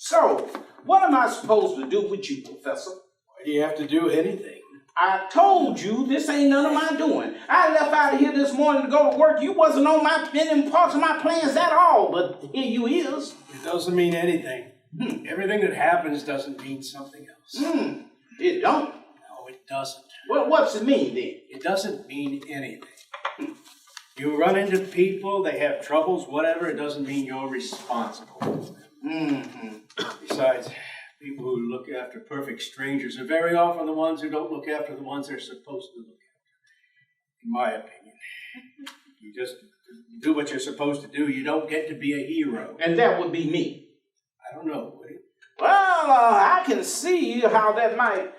So, what am I supposed to do with you, Professor? Why do you have to do anything? I told you this ain't none of my doing. I left out of here this morning to go to work. You wasn't on any parts of my plans at all, but here you is. It doesn't mean anything. Everything that happens doesn't mean something else. It don't? No, it doesn't. Well, what's it mean then? It doesn't mean anything. You run into people, they have troubles, whatever, it doesn't mean you're responsible. Besides, people who look after perfect strangers are very often the ones who don't look after the ones they're supposed to look after, in my opinion. You just do what you're supposed to do. You don't get to be a hero. And that would be me. I don't know, would it? Well, I can see how that might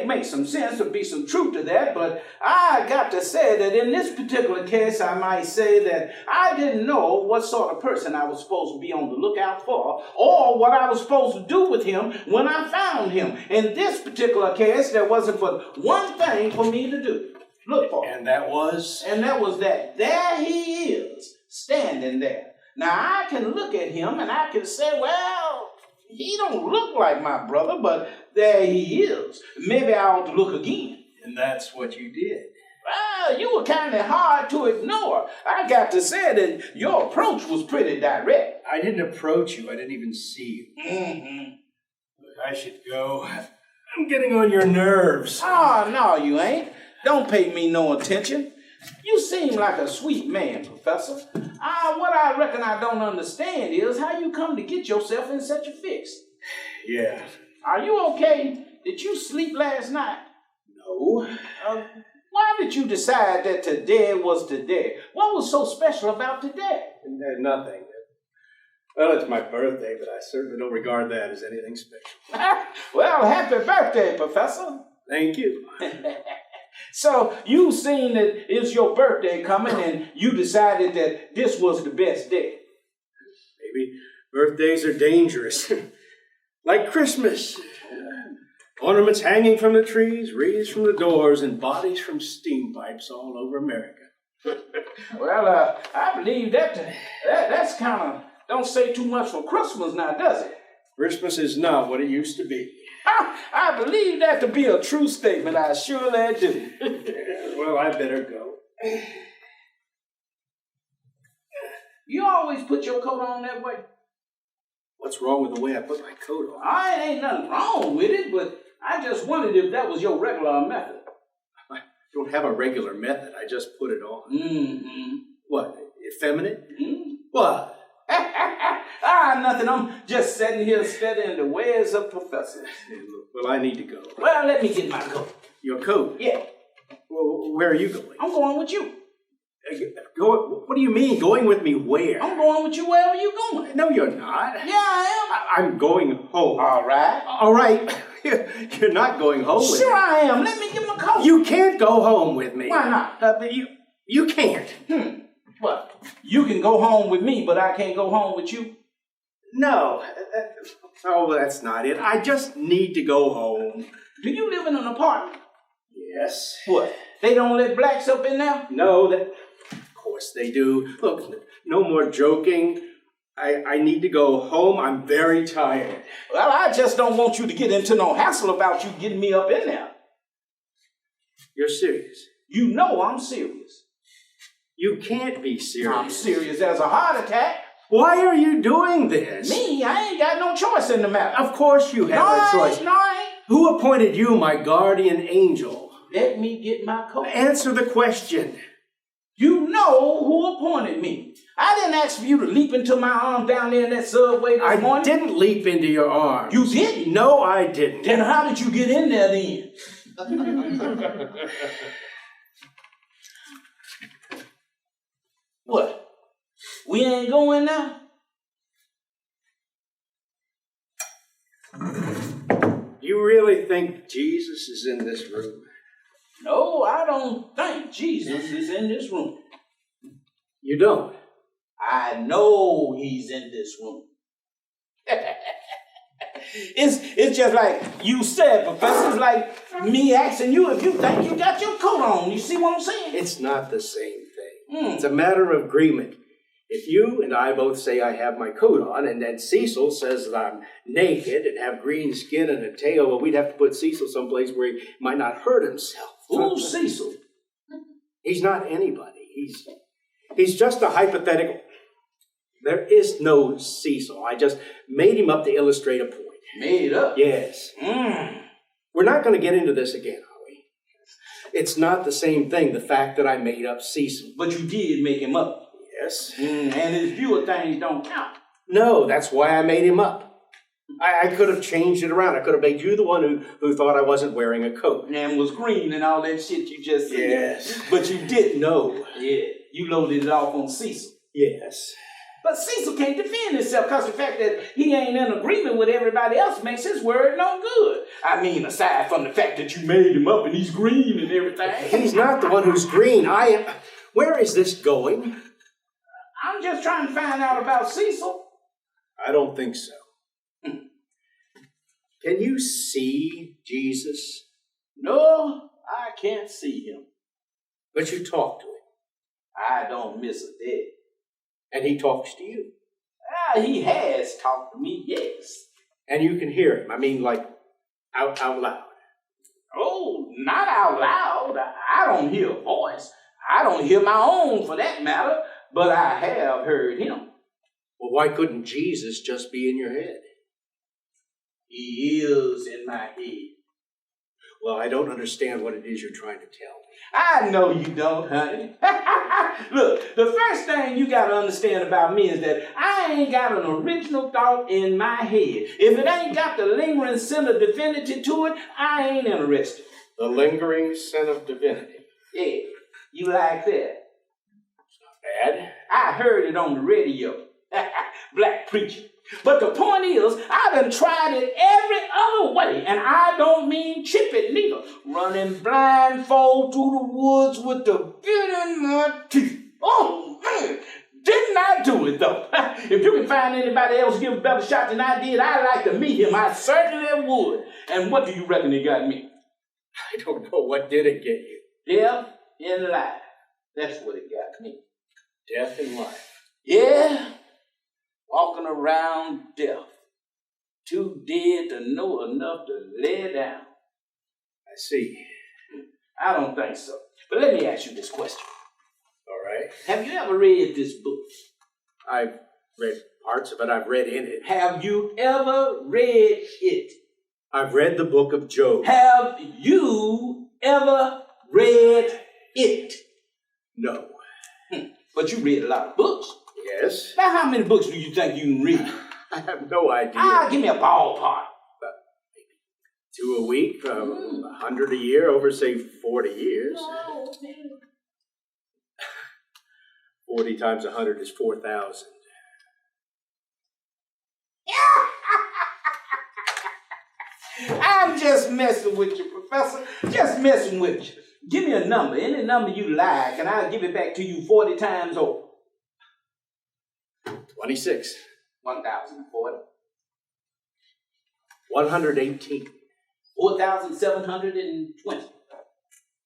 make some sense, or be some truth to that, but I got to say that in this particular case, I might say that I didn't know what sort of person I was supposed to be on the lookout for, or what I was supposed to do with him when I found him. In this particular case, there wasn't but one thing for me to do. Look for. And that was? And that was that there he is, standing there. Now, I can look at him and I can say, well, he don't look like my brother, but there he is. Maybe I ought to look again. And that's what you did. Well, you were kind of hard to ignore. I got to say that your approach was pretty direct. I didn't approach you. I didn't even see you. I should go. I'm getting on your nerves. Oh, no, you ain't. Don't pay me no attention. You seem like a sweet man, Professor. What I reckon I don't understand is how you come to get yourself in such a fix. Yeah. Are you okay? Did you sleep last night? No. Why did you decide that today was today? What was so special about today? Nothing. Well, it's my birthday, but I certainly don't regard that as anything special. Well, happy birthday, Professor. Thank you. So you seen that it's your birthday coming and you decided that this was the best day. Maybe birthdays are dangerous. Like Christmas. Ornaments hanging from the trees, wreaths from the doors, and bodies from steam pipes all over America. Well, I believe that's kind of, don't say too much for Christmas now, does it? Christmas is not what it used to be. I believe that to be a true statement. I surely do. Well, I better go. You always put your coat on that way? What's wrong with the way I put my coat on? Ain't nothing wrong with it, but I just wondered if that was your regular method. I don't have a regular method. I just put it on. What? Effeminate? What? Nothing. I'm just sitting here studying the ways of professors. Well, I need to go. Well, let me get my coat. Your coat? Yeah. Well, where are you going? I'm going with you. What do you mean, going with me where? I'm going with you wherever you're going. No, you're not. Yeah, I am. I'm going home. All right. All right. You're not going home with me. Sure I am. Let me get my coat. You can't go home with me. Why not? You can't. What? You can go home with me, but I can't go home with you? No. That's not it. I just need to go home. Do you live in an apartment? Yes. What? They don't let blacks up in there? No, of course they do. Look, no more joking. I need to go home. I'm very tired. Well, I just don't want you to get into no hassle about you getting me up in there. You're serious? You know I'm serious. You can't be serious. I'm serious as a heart attack. Why are you doing this? Me? I ain't got no choice in the matter. Of course you have a choice. No, I ain't. Who appointed you my guardian angel? Let me get my coat. Answer the question. You know who appointed me. I didn't ask for you to leap into my arms down there in that subway this morning. I didn't leap into your arms. You didn't? No, I didn't. Then how did you get in there then? What? We ain't going now? You really think Jesus is in this room? No, I don't think Jesus is in this room. You don't? I know he's in this room. It's just like you said, Professor. It's like me asking you if you think you got your coat on. You see what I'm saying? It's not the same thing. It's a matter of agreement. If you and I both say I have my coat on, and then Cecil says that I'm naked and have green skin and a tail, well, we'd have to put Cecil someplace where he might not hurt himself. Who's Cecil? He's not anybody. He's just a hypothetical. There is no Cecil. I just made him up to illustrate a point. Made up? Yes. We're not going to get into this again, are we? It's not the same thing, the fact that I made up Cecil. But you did make him up. Yes. And his view of things don't count. No, that's why I made him up. I could have changed it around. I could have made you the one who thought I wasn't wearing a coat. And was green and all that shit you just said. Yes. But you didn't. No. Yeah. You loaded it off on Cecil. Yes. But Cecil can't defend himself because the fact that he ain't in agreement with everybody else makes his word no good. I mean, aside from the fact that you made him up and he's green and everything. He's not the one who's green. I am. Where is this going? I'm just trying to find out about Cecil. I don't think so. Can you see Jesus? No, I can't see him. But you talk to him. I don't miss a day. And he talks to you. He has talked to me, yes. And you can hear him. I mean, like, out loud. Oh, not out loud. I don't hear a voice. I don't hear my own, for that matter. But I have heard him. Well, why couldn't Jesus just be in your head? He is in my head. Well, I don't understand what it is you're trying to tell me. I know you don't, honey. Look, the first thing you got to understand about me is that I ain't got an original thought in my head. If it ain't got the lingering scent of divinity to it, I ain't interested. The lingering scent of divinity. Yeah, you like that? Bad. I heard it on the radio. Black preacher. But the point is, I done tried it every other way, and I don't mean chip it neither. Running blindfold through the woods with the bit in my teeth. Oh, man. Didn't I do it, though? If you can find anybody else give a better shot than I did, I'd like to meet him. I certainly would. And what do you reckon it got me? I don't know. What did it get you? Death in life. That's what it got me. Death in life. Yeah. Walking around death. Too dead to know enough to lay down. I see. I don't think so. But let me ask you this question. All right. Have you ever read this book? I've read parts of it. I've read in it. Have you ever read it? I've read the book of Job. Have you ever read it? No. But you read a lot of books. Yes. Now, how many books do you think you can read? I have no idea. Give me a ballpark. Maybe 2 a week, 100 a year, over, say, 40 years. No. 40 times 100 is 4,000. I'm just messing with you, Professor. Just messing with you. Give me a number, any number you like, and I'll give it back to you 40 times over. 26. 1,040. 118. 4,720.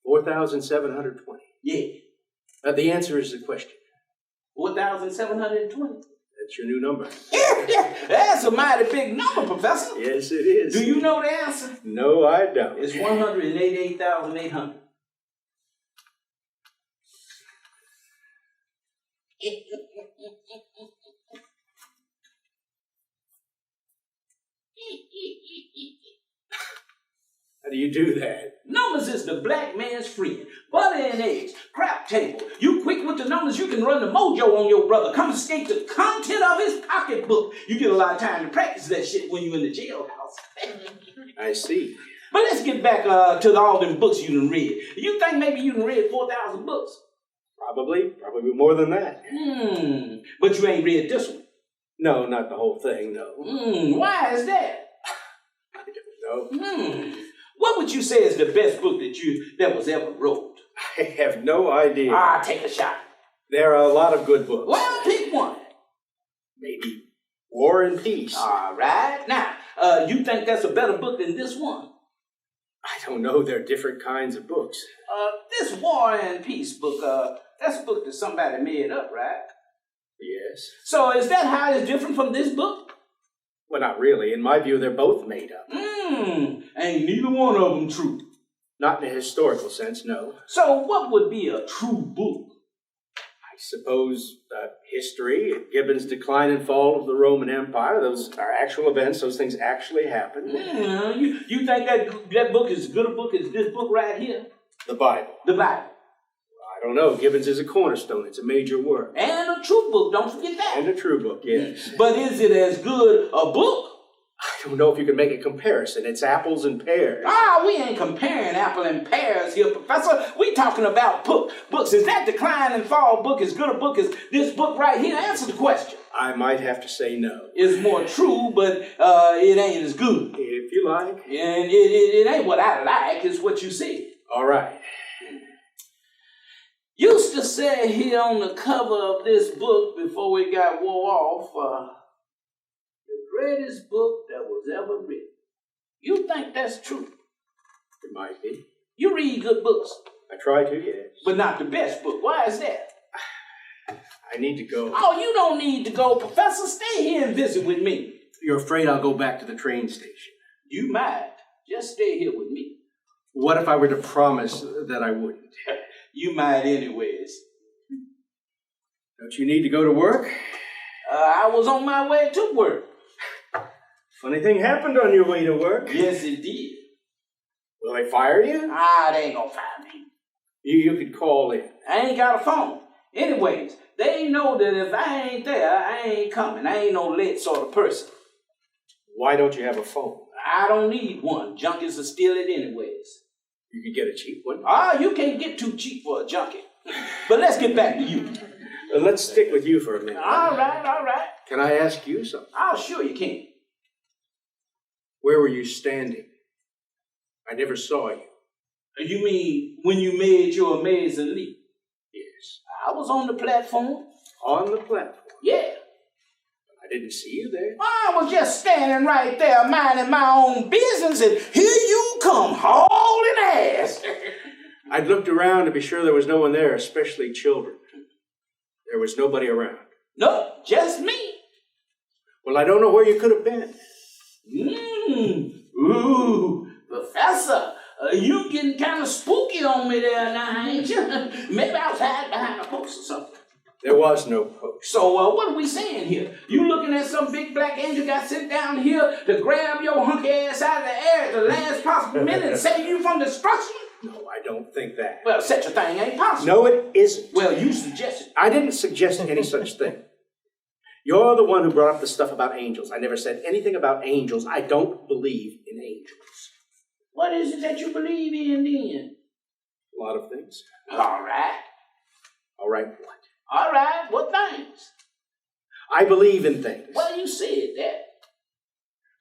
4,720. Yeah. The answer is the question. 4,720. That's your new number. That's a mighty big number, Professor. Yes, it is. Do you know the answer? No, I don't. It's 188,800. How do you do that? Numbers is the black man's friend. Butter and eggs, crap table. You quick with the numbers, you can run the mojo on your brother. Confiscate the content of his pocketbook. You get a lot of time to practice that shit when you're in the jailhouse. I see. But let's get back to all them books you done read. You think maybe you done read 4,000 books? Probably more than that. But you ain't read this one. No, not the whole thing, no. Why is that? I don't know. What would you say is the best book that was ever wrote? I have no idea. Take a shot. There are a lot of good books. Well, pick one. Maybe War and Peace. All right. Now, you think that's a better book than this one? I don't know. They're different kinds of books. This War and Peace book, that's a book that somebody made up, right? Yes. So is that how it's different from this book? Well, not really. In my view, they're both made up. Ain't neither one of them true. Not in a historical sense, no. So what would be a true book? I suppose history, Gibbon's decline and fall of the Roman Empire, those are actual events, those things actually happened. You think that book is as good a book as this book right here? The Bible. The Bible. I don't know. Gibbon's is a cornerstone. It's a major work. And a true book, don't forget that. And a true book, yes. But is it as good a book? I don't know if you can make a comparison. It's apples and pears. We ain't comparing apple and pears here, Professor. We talking about books. Is that Decline and Fall book as good a book as this book right here? Answer the question. I might have to say no. It's more true, but it ain't as good. If you like. And it ain't what I like, it's what you said. All right. Used to say here on the cover of this book before we got wore off, the greatest book that was ever written. You think that's true? It might be. You read good books. I try to, yes. But not the best book. Why is that? I need to go. Oh, you don't need to go, Professor. Stay here and visit with me. You're afraid I'll go back to the train station? You might. Just stay here with me. What if I were to promise that I wouldn't? You might anyways. Don't you need to go to work? I was on my way to work. Funny thing happened on your way to work. Yes, it did. Will they fire you? They ain't gonna fire me. You could call in. I ain't got a phone. Anyways, they know that if I ain't there, I ain't coming. I ain't no late sort of person. Why don't you have a phone? I don't need one. Junkies will steal it anyways. You could get a cheap one. You can't get too cheap for a junkie. But let's get back to you. Let's stick with you for a minute. All right. Can I ask you something? Sure you can. Where were you standing? I never saw you. You mean when you made your amazing leap? Yes. I was on the platform. On the platform? Yeah. I didn't see you there. I was just standing right there minding my own business, and here you come, hauling ass. I'd looked around to be sure there was no one there, especially children. There was nobody around. Nope, just me. Well, I don't know where you could have been. Ooh, Professor, you getting kind of spooky on me there now, ain't you? Maybe I was hiding behind a post or something. There was no post. So what are we saying here? You looking at some big black angel got sent down here to grab your hunky ass out of the air at the last possible minute and save you from destruction? No, I don't think that. Well, such a thing ain't possible. No, it isn't. Well, you suggested. I didn't suggest any such thing. You're the one who brought up the stuff about angels. I never said anything about angels. I don't believe in angels. What is it that you believe in then? A lot of things. All right. All right, what? All right, what things? I believe in things. Well, you said that.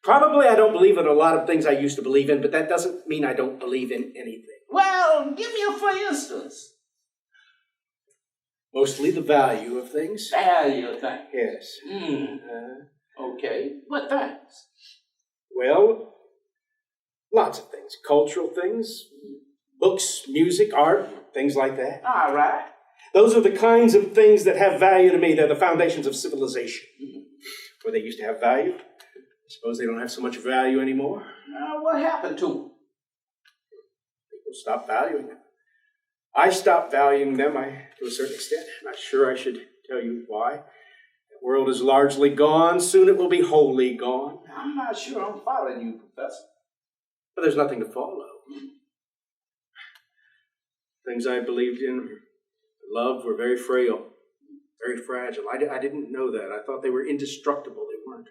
Probably I don't believe in a lot of things I used to believe in, but that doesn't mean I don't believe in anything. Well, give me a for instance. Mostly the value of things. Value of things. Yes. Okay. What things? Well, lots of things. Cultural things, books, music, art, things like that. All right. Those are the kinds of things that have value to me. They're the foundations of civilization. Where they used to have value. I suppose they don't have so much value anymore. What happened to them? People stopped valuing them. I stopped valuing them to a certain extent. I'm not sure I should tell you why. The world is largely gone. Soon it will be wholly gone. I'm not sure I'm following you, Professor. But there's nothing to follow. Things I believed in, loved, were very frail, very fragile. I didn't know that. I thought they were indestructible. They weren't.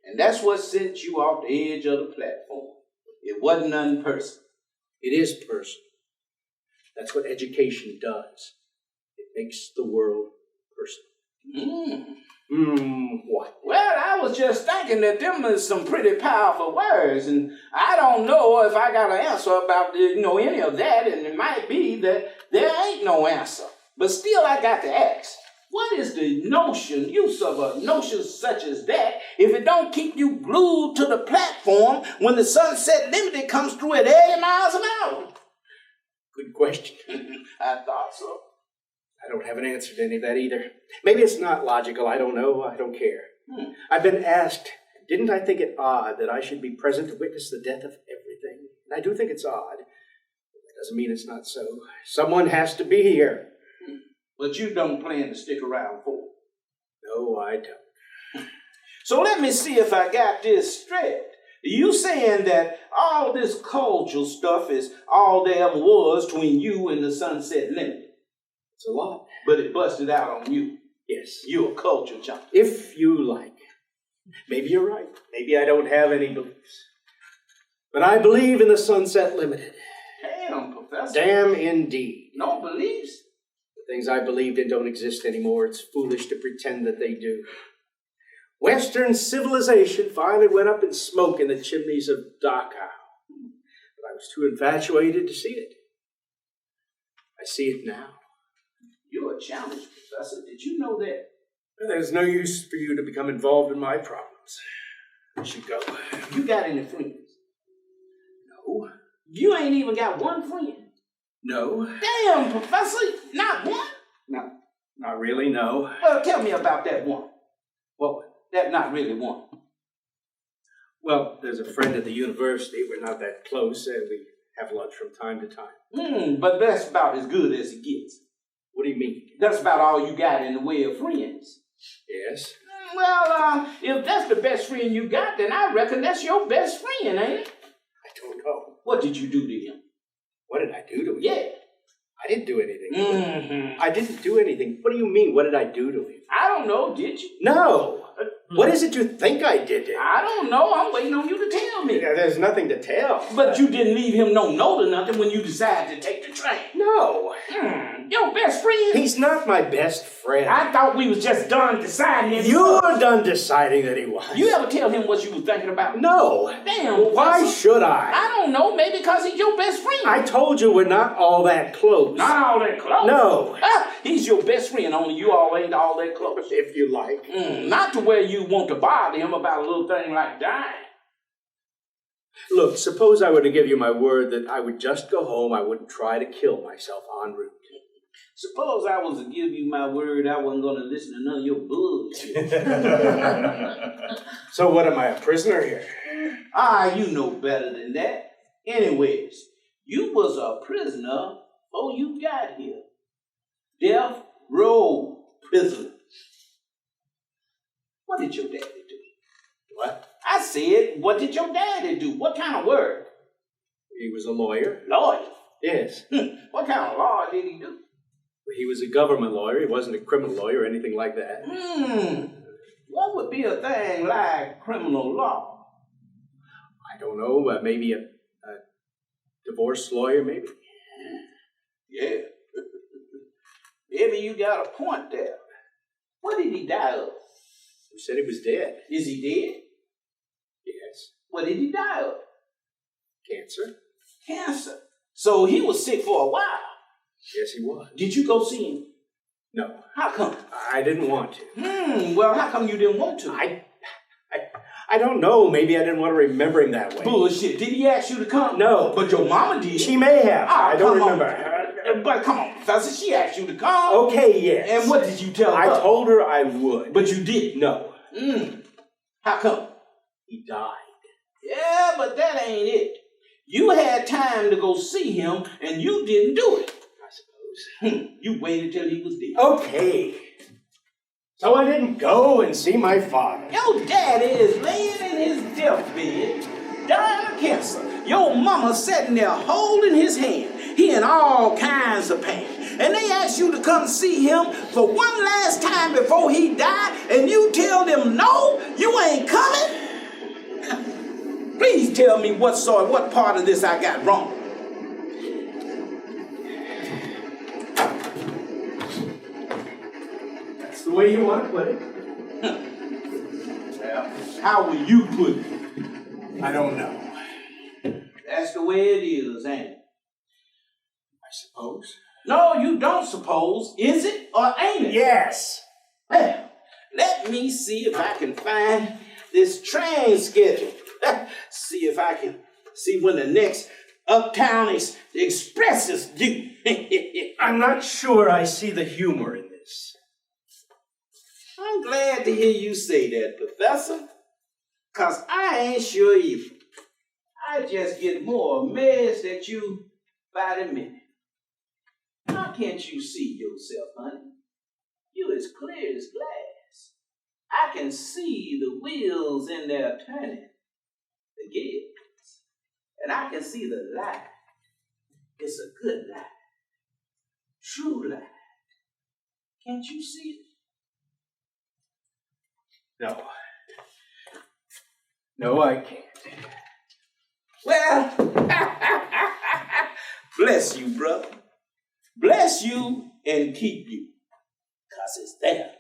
And that's what sent you off the edge of the platform. It wasn't unpersonal. It is personal. That's what education does. It makes the world personal. What? Well, I was just thinking that them is some pretty powerful words, and I don't know if I got an answer about any of that, and it might be that there ain't no answer. But still, I got to ask, what is the use of a notion such as that if it don't keep you glued to the platform when the Sunset Limited comes through at 80 miles an hour? Good question. I thought so. I don't have an answer to any of that either. Maybe it's not logical. I don't know. I don't care. I've been asked, didn't I think it odd that I should be present to witness the death of everything? And I do think it's odd. That doesn't mean it's not so. Someone has to be here. But you don't plan to stick around for it. No, I don't. So let me see if I got this straight. You saying that all this cultural stuff is all there ever was between you and the Sunset Limited? It's a lot. But it busted out on you. Yes. You're a culture junkie. If you like. Maybe you're right. Maybe I don't have any beliefs. But I believe in the Sunset Limited. Damn, Professor. Damn indeed. No beliefs? The things I believed in don't exist anymore. It's foolish to pretend that they do. Western civilization finally went up in smoke in the chimneys of Dachau. But I was too infatuated to see it. I see it now. You're a challenge, Professor. Did you know that? There's no use for you to become involved in my problems. You should go. You got any friends? No. You ain't even got one friend? No. Damn, Professor. Not one? No. Not really, no. Well, tell me about that one. What one? That not really one. Well, there's a friend at the university. We're not that close, and we have lunch from time to time. But that's about as good as it gets. What do you mean? That's about all you got in the way of friends. Yes. Well, if that's the best friend you got, then I reckon that's your best friend, ain't it? I don't know. What did you do to him? What did I do to him? Yeah. I didn't do anything. I didn't do anything. What do you mean, what did I do to him? I don't know, did you? No. What is it you think I did to him? I don't know. I'm waiting on you to tell me. Yeah, there's nothing to tell. But you didn't leave him no note or nothing when you decided to take the train. No. Your best friend? He's not my best friend. I thought we was just done deciding it. You're done deciding that he was. You ever tell him what you were thinking about? No. Damn. Well, why should I? I don't know. Maybe because he's your best friend. I told you we're not all that close. Not all that close? No. He's your best friend, only you all ain't all that close. If you like. Not to where you want to bother him about a little thing like dying. Look, suppose I were to give you my word that I would just go home, I wouldn't try to kill myself en route. Suppose I was to give you my word I wasn't going to listen to none of your bullshit. So what, am I a prisoner here? You know better than that. Anyways, you was a prisoner before you got here. Death row prisoner. What did your daddy do? What? I said, what did your daddy do? What kind of work? He was a lawyer. Lawyer? Yes. What kind of law did he do? He was a government lawyer. He wasn't a criminal lawyer or anything like that. What would be a thing like criminal law? I don't know. Maybe a divorce lawyer, maybe. Yeah. Maybe you got a point there. What did he die of? You said he was dead. Is he dead? Yes. What did he die of? Cancer. Cancer. So he was sick for a while. Yes, he was. Did you go see him? No. How come? I didn't want to. Well, how come you didn't want to? I don't know. Maybe I didn't want to remember him that way. Bullshit. Did he ask you to come? No. But your mama did. She may have. I don't remember. But come on, Professor. She asked you to come. Okay, yes. And what did you tell her? I told her I would. But you didn't? No. How come? He died. Yeah, but that ain't it. You had time to go see him, and you didn't do it. I suppose. You waited till he was dead. Okay. So I didn't go and see my father. Your daddy is laying in his deathbed, dying of cancer. Your mama sitting there holding his hand. He in all kinds of pain. And they asked you to come see him for one last time before he died, and you tell them, no, you ain't coming? Please tell me what part of this I got wrong. That's the way you want to put it. Well, how will you put it? I don't know. That's the way it is, ain't it? I suppose. No, you don't suppose. Is it or ain't it? Yes. Well, let me see if I can find this train schedule. See if I can see when the next Uptown expresses you. I'm not sure I see the humor in this. I'm glad to hear you say that, Professor, because I ain't sure either. I just get more amazed at you by the minute. How can't you see yourself, honey? You as clear as glass. I can see the wheels in there turning, the gears, and I can see the light. It's a good light, true light. Can't you see it? No. No, I can't. Well, bless you, brother. Bless you and keep you, 'cause it's there.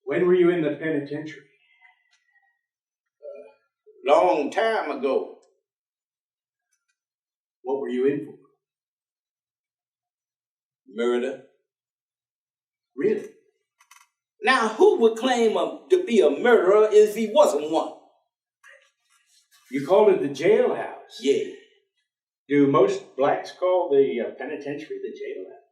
When were you in the penitentiary? Long time ago. What were you in for? Murder. Really? Now, who would claim to be a murderer if he wasn't one? You called it the jailhouse. Yeah. Do most blacks call the penitentiary the jailhouse?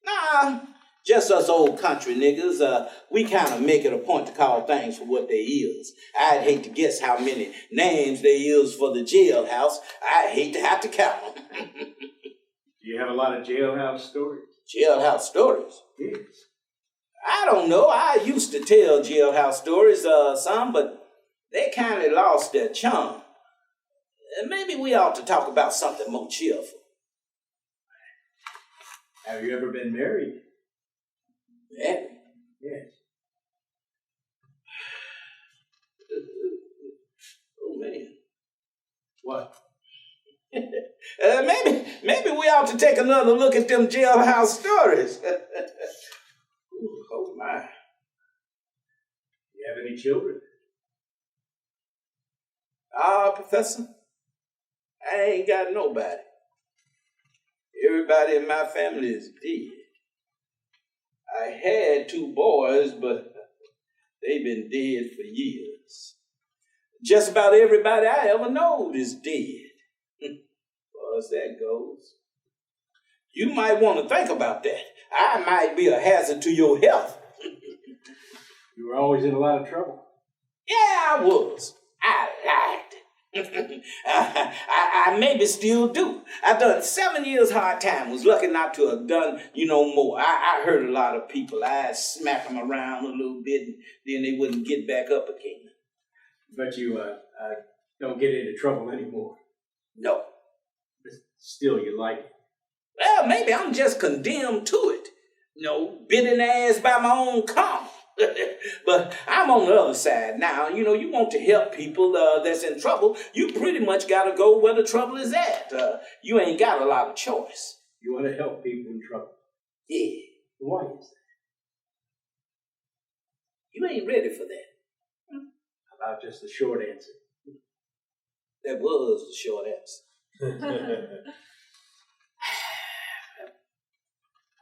Nah, just us old country niggas. We kind of make it a point to call things for what they is. I'd hate to guess how many names they is for the jailhouse. I'd hate to have to count them. Do you have a lot of jailhouse stories? Jailhouse stories? Yes. I don't know. I used to tell jailhouse stories, some, but they kind of lost their charm. Maybe we ought to talk about something more cheerful. Have you ever been married? Married? Yes. Oh, man. What? Maybe we ought to take another look at them jailhouse stories. Ooh, oh, my. Do you have any children? Professor, I ain't got nobody. Everybody in my family is dead. I had 2 boys, but they've been dead for years. Just about everybody I ever knowed is dead. Well, as that goes. You might want to think about that. I might be a hazard to your health. You were always in a lot of trouble. Yeah, I was. I liked it. I maybe still do. I done 7 years hard time. Was lucky not to have done, more. I hurt a lot of people. I'd smack them around a little bit, and then they wouldn't get back up again. But you don't get into trouble anymore. No. But still, you like it. Well, maybe I'm just condemned to it. Bitten ass by my own karma. But I'm on the other side now. You want to help people that's in trouble. You pretty much got to go where the trouble is at. You ain't got a lot of choice. You want to help people in trouble? Yeah. Why is that? You ain't ready for that. How about just the short answer? That was the short answer.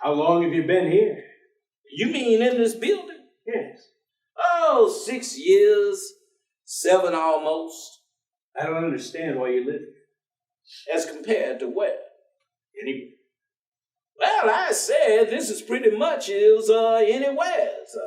How long have you been here? You mean in this building? Yes. Oh, 6 years, 7 almost. I don't understand why you live here. As compared to where? Anywhere. Well, I said this is pretty much anywheres.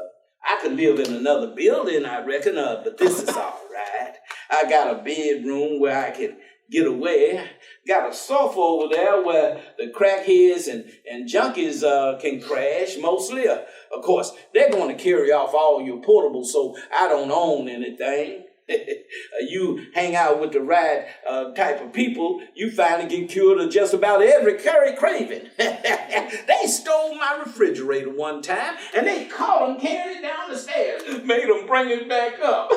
I could live in another building, I reckon, but this is all right. I got a bedroom where I can get away. Got a sofa over there where the crackheads and junkies can crash, mostly. Of course, they're going to carry off all your portables, so I don't own anything. You hang out with the right type of people, you finally get cured of just about every curry craving. They stole my refrigerator one time, and they caught him carrying it down the stairs, made him bring it back up.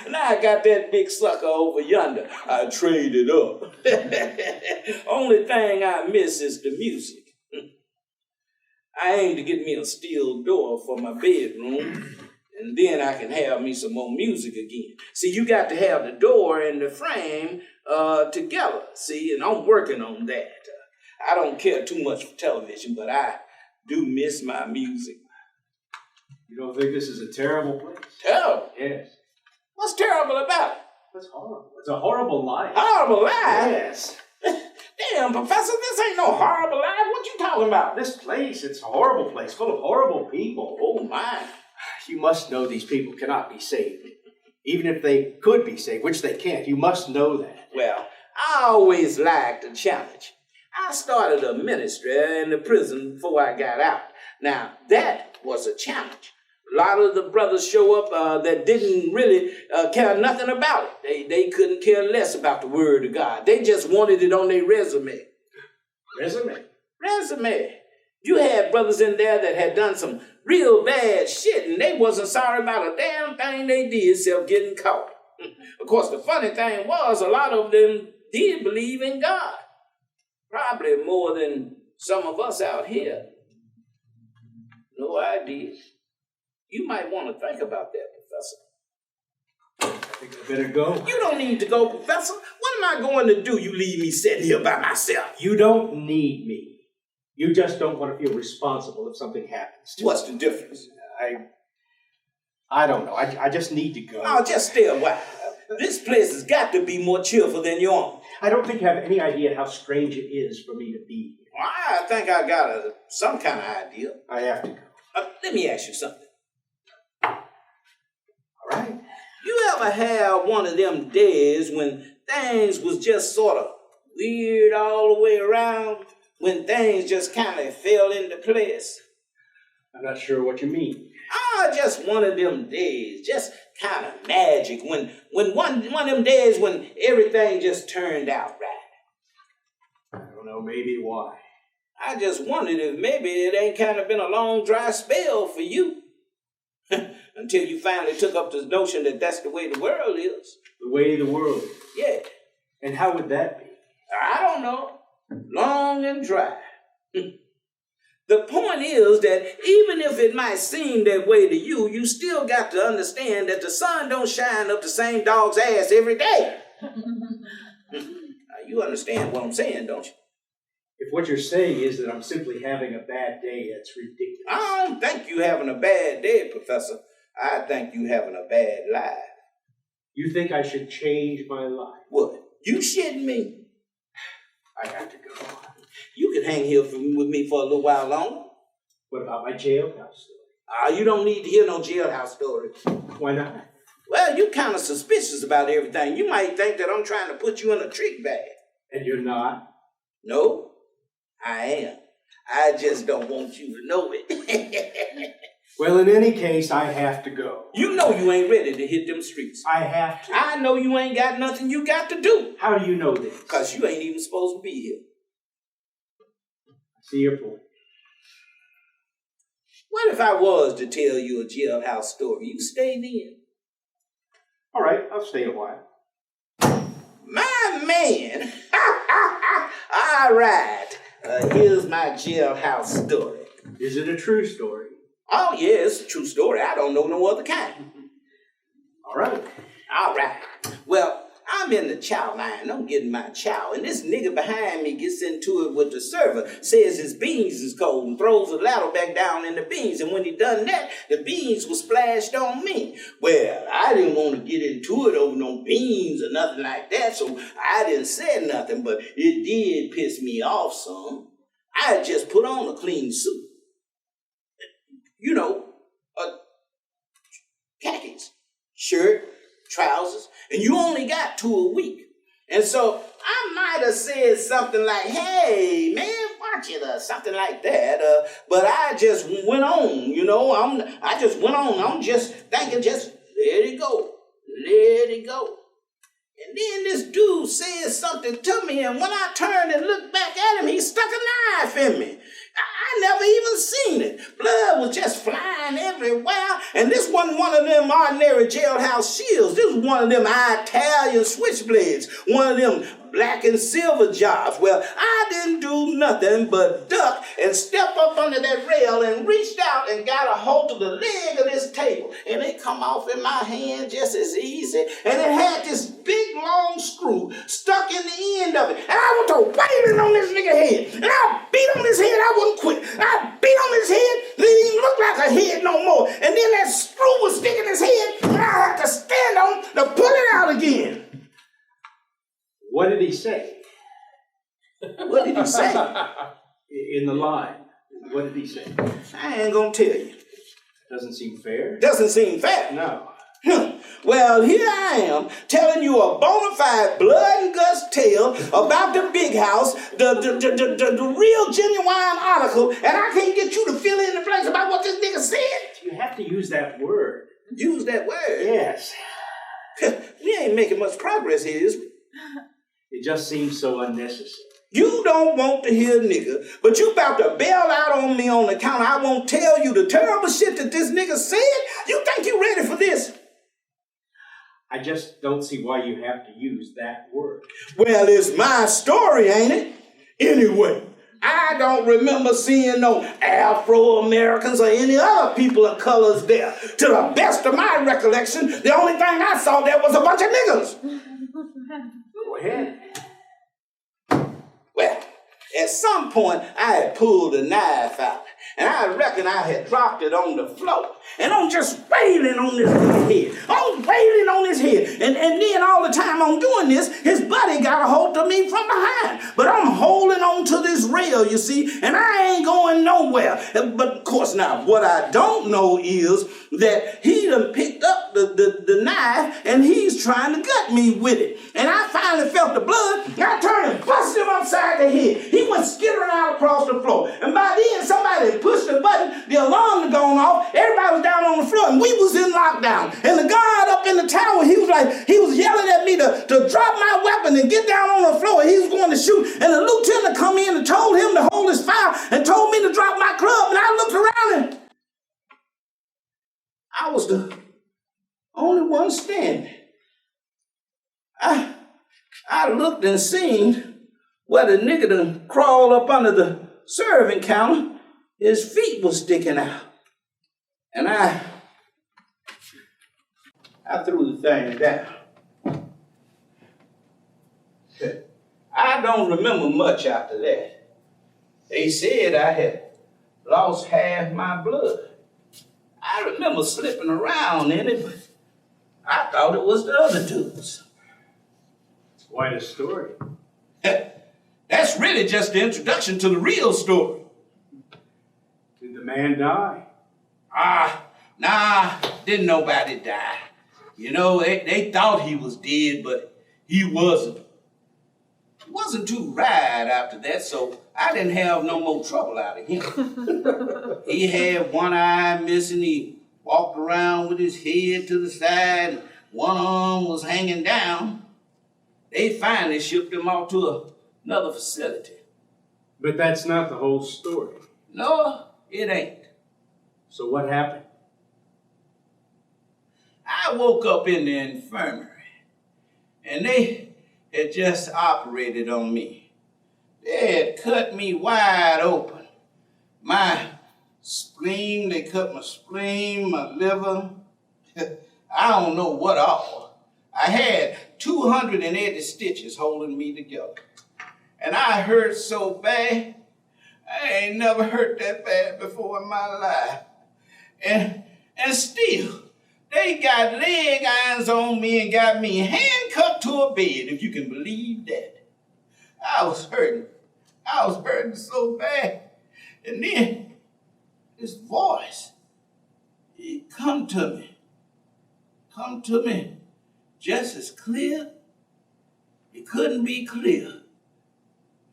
Now I got that big sucker over yonder. I traded up. Only thing I miss is the music. I aim to get me a steel door for my bedroom, and then I can have me some more music again. See, you got to have the door and the frame together, see, and I'm working on that. I don't care too much for television, but I do miss my music. You don't think this is a terrible place? Terrible? Yes. What's terrible about it? It's horrible. It's a horrible life. Horrible life? Yes. Damn, Professor, this ain't no horrible life. What you talking about? This place, it's a horrible place, full of horrible people. Oh, my. You must know these people cannot be saved. Even if they could be saved, which they can't, you must know that. Well, I always liked a challenge. I started a ministry in the prison before I got out. Now, that was a challenge. A lot of the brothers show up that didn't really care nothing about it. They couldn't care less about the word of God. They just wanted it on their resume. Resume? Resume. You had brothers in there that had done some real bad shit, and they wasn't sorry about a damn thing they did except getting caught. Of course, the funny thing was a lot of them did believe in God. Probably more than some of us out here. No idea. You might want to think about that, Professor. I think I better go. You don't need to go, Professor. What am I going to do? You leave me sitting here by myself. You don't need me. You just don't want to feel responsible if something happens to What's the difference? I don't know. I just need to go. Oh, just stay a while. This place has got to be more cheerful than your own. I don't think you have any idea how strange it is for me to be here. I think I got some kind of idea. I have to go. Let me ask you something. All right. You ever have one of them days when things was just sort of weird all the way around? When things just kind of fell into place? I'm not sure what you mean. Just one of them days, just kind of magic. When one of them days when everything just turned out right. I don't know, maybe why. I just wondered if maybe it ain't kind of been a long, dry spell for you. Until you finally took up the notion that that's the way the world is. The way the world is? Yeah. And how would that be? I don't know. Long and dry. The point is that even if it might seem that way to you, you still got to understand that the sun don't shine up the same dog's ass every day. Now, you understand what I'm saying, don't you? If what you're saying is that I'm simply having a bad day, that's ridiculous. I don't think you having a bad day, Professor. I think you having a bad life. You think I should change my life? What? You shitting me? I have to go. You can hang here with me for a little while longer. What about my jailhouse story? You don't need to hear no jailhouse story. Why not? Well, you're kind of suspicious about everything. You might think that I'm trying to put you in a trick bag. And you're not? No, I am. I just don't want you to know it. Well, in any case, I have to go. You know you ain't ready to hit them streets. I have to. I know you ain't got nothing you got to do. How do you know this? Because you ain't even supposed to be here. I see your point. What if I was to tell you a jailhouse story? You stay then. All right, I'll stay a while. My man! All right. Here's my jailhouse story. Is it a true story? Oh, yeah, it's a true story. I don't know no other kind. All right. All right. Well, I'm in the chow line. I'm getting my chow. And this nigga behind me gets into it with the server, says his beans is cold, and throws the ladle back down in the beans. And when he done that, the beans was splashed on me. Well, I didn't want to get into it over no beans or nothing like that, so I didn't say nothing, but it did piss me off some. I had just put on a clean suit. You know, khakis, shirt, trousers, and you only got 2 a week. And so I might have said something like, hey, man, watch it, or something like that. But I just went on, you know, I just went on. I'm just thinking, just let it go, let it go. And then this dude said something to me, and when I turned and looked back at him, he stuck a knife in me. I never even seen it. Blood was just flying everywhere. And this wasn't one of them ordinary jailhouse shields. This was one of them Italian switchblades. One of them black and silver jobs. Well, I didn't do nothing but duck and step up under that rail and reached out and got a hold of the leg of this table. And it come off in my hand just as easy. And it had this big long screw stuck in the end of it. And I went to waving on this nigga head. And I beat on his head. I wouldn't quit. I beat on a head no more. And then that screw was sticking his head, and I had to stand on to pull it out again. What did he say? What did he say? In the line. What did he say? I ain't gonna tell you. Doesn't seem fair. Doesn't seem fair. No. Well, here I am telling you a bona fide blood and guts tale about the big house, the real genuine article, and I can't get you to fill in the blanks about what this nigga said. You have to use that word. Use that word? Yes. We ain't making much progress here, is we? It just seems so unnecessary. You don't want to hear nigga, but you about to bail out on me on the counter. I won't tell you the terrible shit that this nigga said. You think you ready for this? I just don't see why you have to use that word. Well, it's my story, ain't it? Anyway, I don't remember seeing no Afro-Americans or any other people of colors there. To the best of my recollection, the only thing I saw there was a bunch of niggas. Go ahead. Well, at some point, I had pulled a knife out, and I reckon I had dropped it on the floor. And I'm just wailing on this head. I'm wailing on his head. And then all the time I'm doing this, his buddy got a hold of me from behind. But I'm holding on to this rail, you see, and I ain't going nowhere. But of course now, what I don't know is that he done picked up the knife, and he's trying to gut me with it. And I finally felt the blood, and I turned and busted him upside the head. He went skittering out across the floor. And by then, somebody had pushed the button, the alarm had gone off, everybody was down on the floor, and we was in lockdown. And the guard up in the tower, he was yelling at me to drop my weapon and get down on the floor, and he was going to shoot. And the lieutenant come in and told him to hold his fire and told me to drop my club, and I looked around and I was the only one standing. I looked and seen where the nigga done crawled up under the serving counter. His feet was sticking out. And I threw the thing down. I don't remember much after that. They said I had lost half my blood. I remember slipping around in it, but I thought it was the other dudes. It's quite a story. That's really just the introduction to the real story. Did the man die? Nah, didn't nobody die. You know, they thought he was dead, but he wasn't. He wasn't too right after that, so I didn't have no more trouble out of him. He had one eye missing. He walked around with his head to the side, and one arm was hanging down. They finally shipped him off to another facility. But that's not the whole story. No, it ain't. So what happened? I woke up in the infirmary, and they had just operated on me. They had cut me wide open. My spleen, they cut my spleen, my liver. I don't know what all. I had 280 stitches holding me together. And I hurt so bad, I ain't never hurt that bad before in my life. And still, they got leg irons on me and got me handcuffed to a bed, if you can believe that. I was hurting so bad. And then this voice, it come to me just as clear. It couldn't be clear.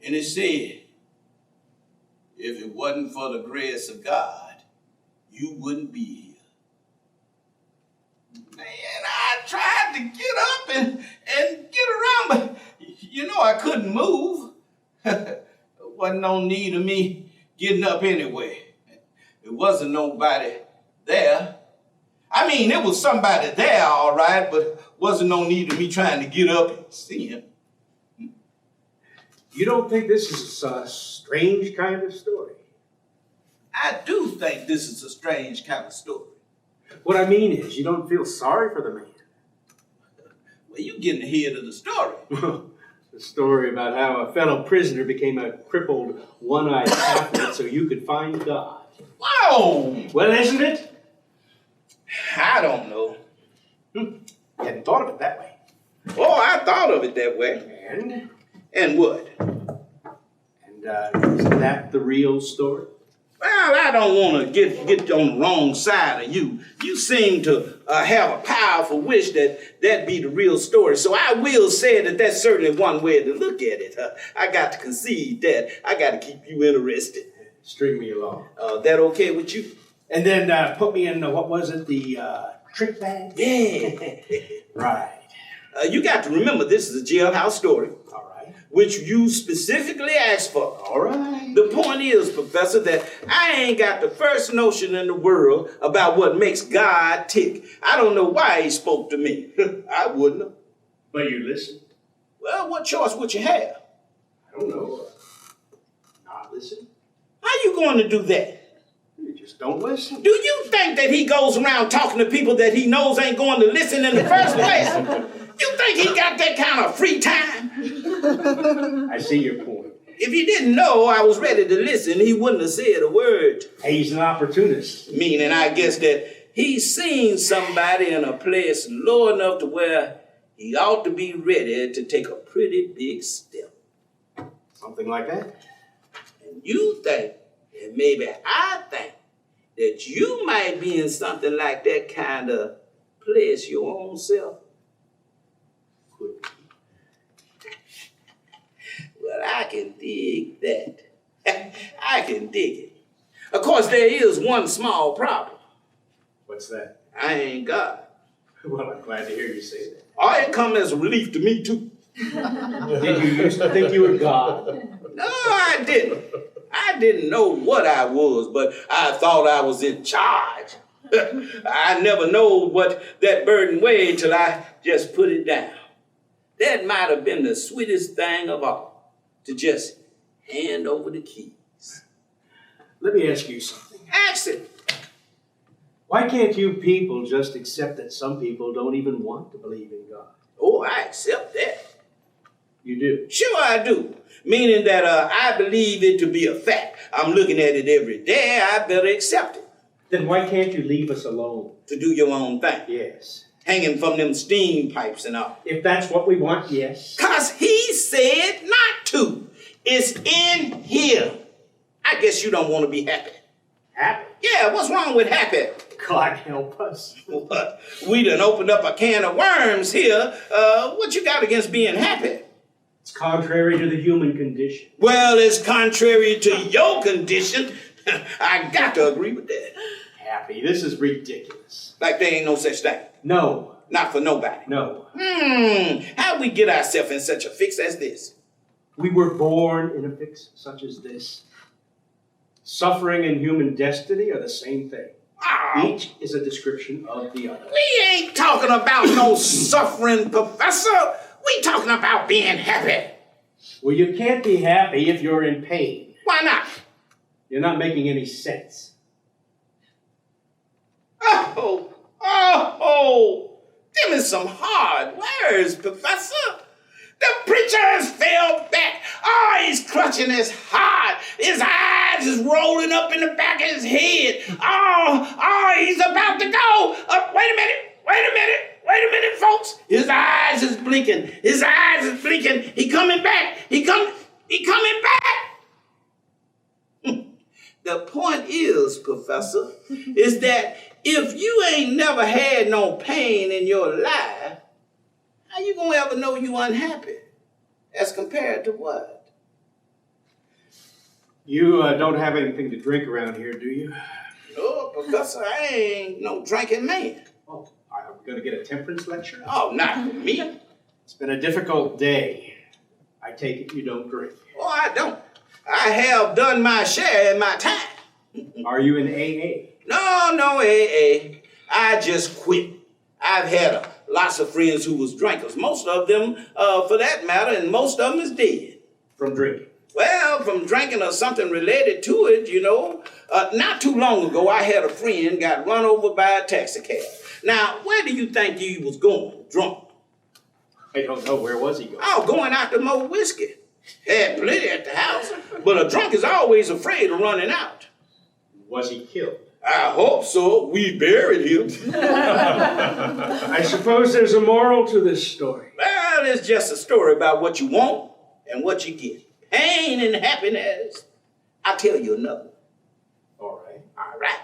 And it said, if it wasn't for the grace of God, you wouldn't be here. Man, I tried to get up and get around, but you know I couldn't move. There wasn't no need of me getting up anyway. There wasn't nobody there. I mean, it was somebody there, all right, but wasn't no need of me trying to get up and see him. You don't think this is a strange kind of story? I do think this is a strange kind of story. What I mean is, you don't feel sorry for the man. Well, you getting ahead of the story. The story about how a fellow prisoner became a crippled, one-eyed Catholic so you could find God. Whoa! Well, isn't it? I don't know. You hadn't thought of it that way. Oh, I thought of it that way. And? And what? And isn't that the real story? Well, I don't want to get on the wrong side of you. You seem to have a powerful wish that be the real story. So I will say that that's certainly one way to look at it. I got to concede that. I got to keep you interested. String me along. That okay with you? And then put me in, what was it, the trick bag? Yeah. Right. You got to remember, this is a jailhouse story. All right. Which you specifically asked for. All right. The point is, Professor, that I ain't got the first notion in the world about what makes God tick. I don't know why he spoke to me. I wouldn't have. But you listened. Well, what choice would you have? I don't know. Not listen. How you going to do that? You just don't listen. Do you think that he goes around talking to people that he knows ain't going to listen in the first place? You think he got that kind of free time? I see your point. If he didn't know I was ready to listen, he wouldn't have said a word. He's an opportunist. Meaning, I guess that he's seen somebody in a place low enough to where he ought to be ready to take a pretty big step. Something like that? And you think, and maybe I think, that you might be in something like that kind of place your own self. Could be. Well, I can dig that. I can dig it. Of course, there is one small problem. What's that? I ain't God. Well, I'm glad to hear you say that. Oh, it come as a relief to me, too. Did you used to think you were God? No, I didn't. I didn't know what I was, but I thought I was in charge. I never know what that burden weighed till I just put it down. That might have been the sweetest thing of all, to just hand over the keys. Let me ask you something. Ask it. Why can't you people just accept that some people don't even want to believe in God? Oh, I accept that. You do? Sure I do. Meaning that I believe it to be a fact. I'm looking at it every day. I better accept it. Then why can't you leave us alone? To do your own thing. Yes. Hanging from them steam pipes and all. If that's what we want, yes. 'Cause he said not to. It's in here. I guess you don't want to be happy. Happy? Yeah, what's wrong with happy? God help us. What? We done opened up a can of worms here. What you got against being happy? It's contrary to the human condition. Well, it's contrary to your condition. I got to agree with that. Happy? This is ridiculous. Like there ain't no such thing. No. Not for nobody. No. How'd we get ourselves in such a fix as this? We were born in a fix such as this. Suffering and human destiny are the same thing. Oh, Each is a description of the other. we ain't talking about no suffering, Professor. We talking about being happy. Well, you can't be happy if you're in pain. Why not? You're not making any sense. Them is some hard words, Professor. The preacher has fell back. Oh, he's clutching his heart. His eyes is rolling up in the back of his head. Oh, he's about to go. Wait a minute, folks. His eyes is blinking. He coming back. He coming back. The point is, Professor, is that if you ain't never had no pain in your life, how you gonna ever know you unhappy? As compared to what? You don't have anything to drink around here, do you? No, Professor, I ain't no drinking man. Oh, are we going to get a temperance lecture? Oh, not for me. It's been a difficult day. I take it you don't drink. Oh, I don't. I have done my share in my time. Are you in AA? No, AA. I just quit. I've had lots of friends who was drinkers. Most of them, for that matter, and most of them is dead. From drinking? Well, from drinking or something related to it, you know. Not too long ago, I had a friend got run over by a taxi cab. Now, where do you think he was going, drunk? I don't know. Where was he going? Oh, going out to more whiskey. Had plenty at the house, but a drunk is always afraid of running out. Was he killed? I hope so. We buried him. I suppose there's a moral to this story. Well, it's just a story about what you want and what you get. Pain and happiness. I'll tell you another. All right. All right.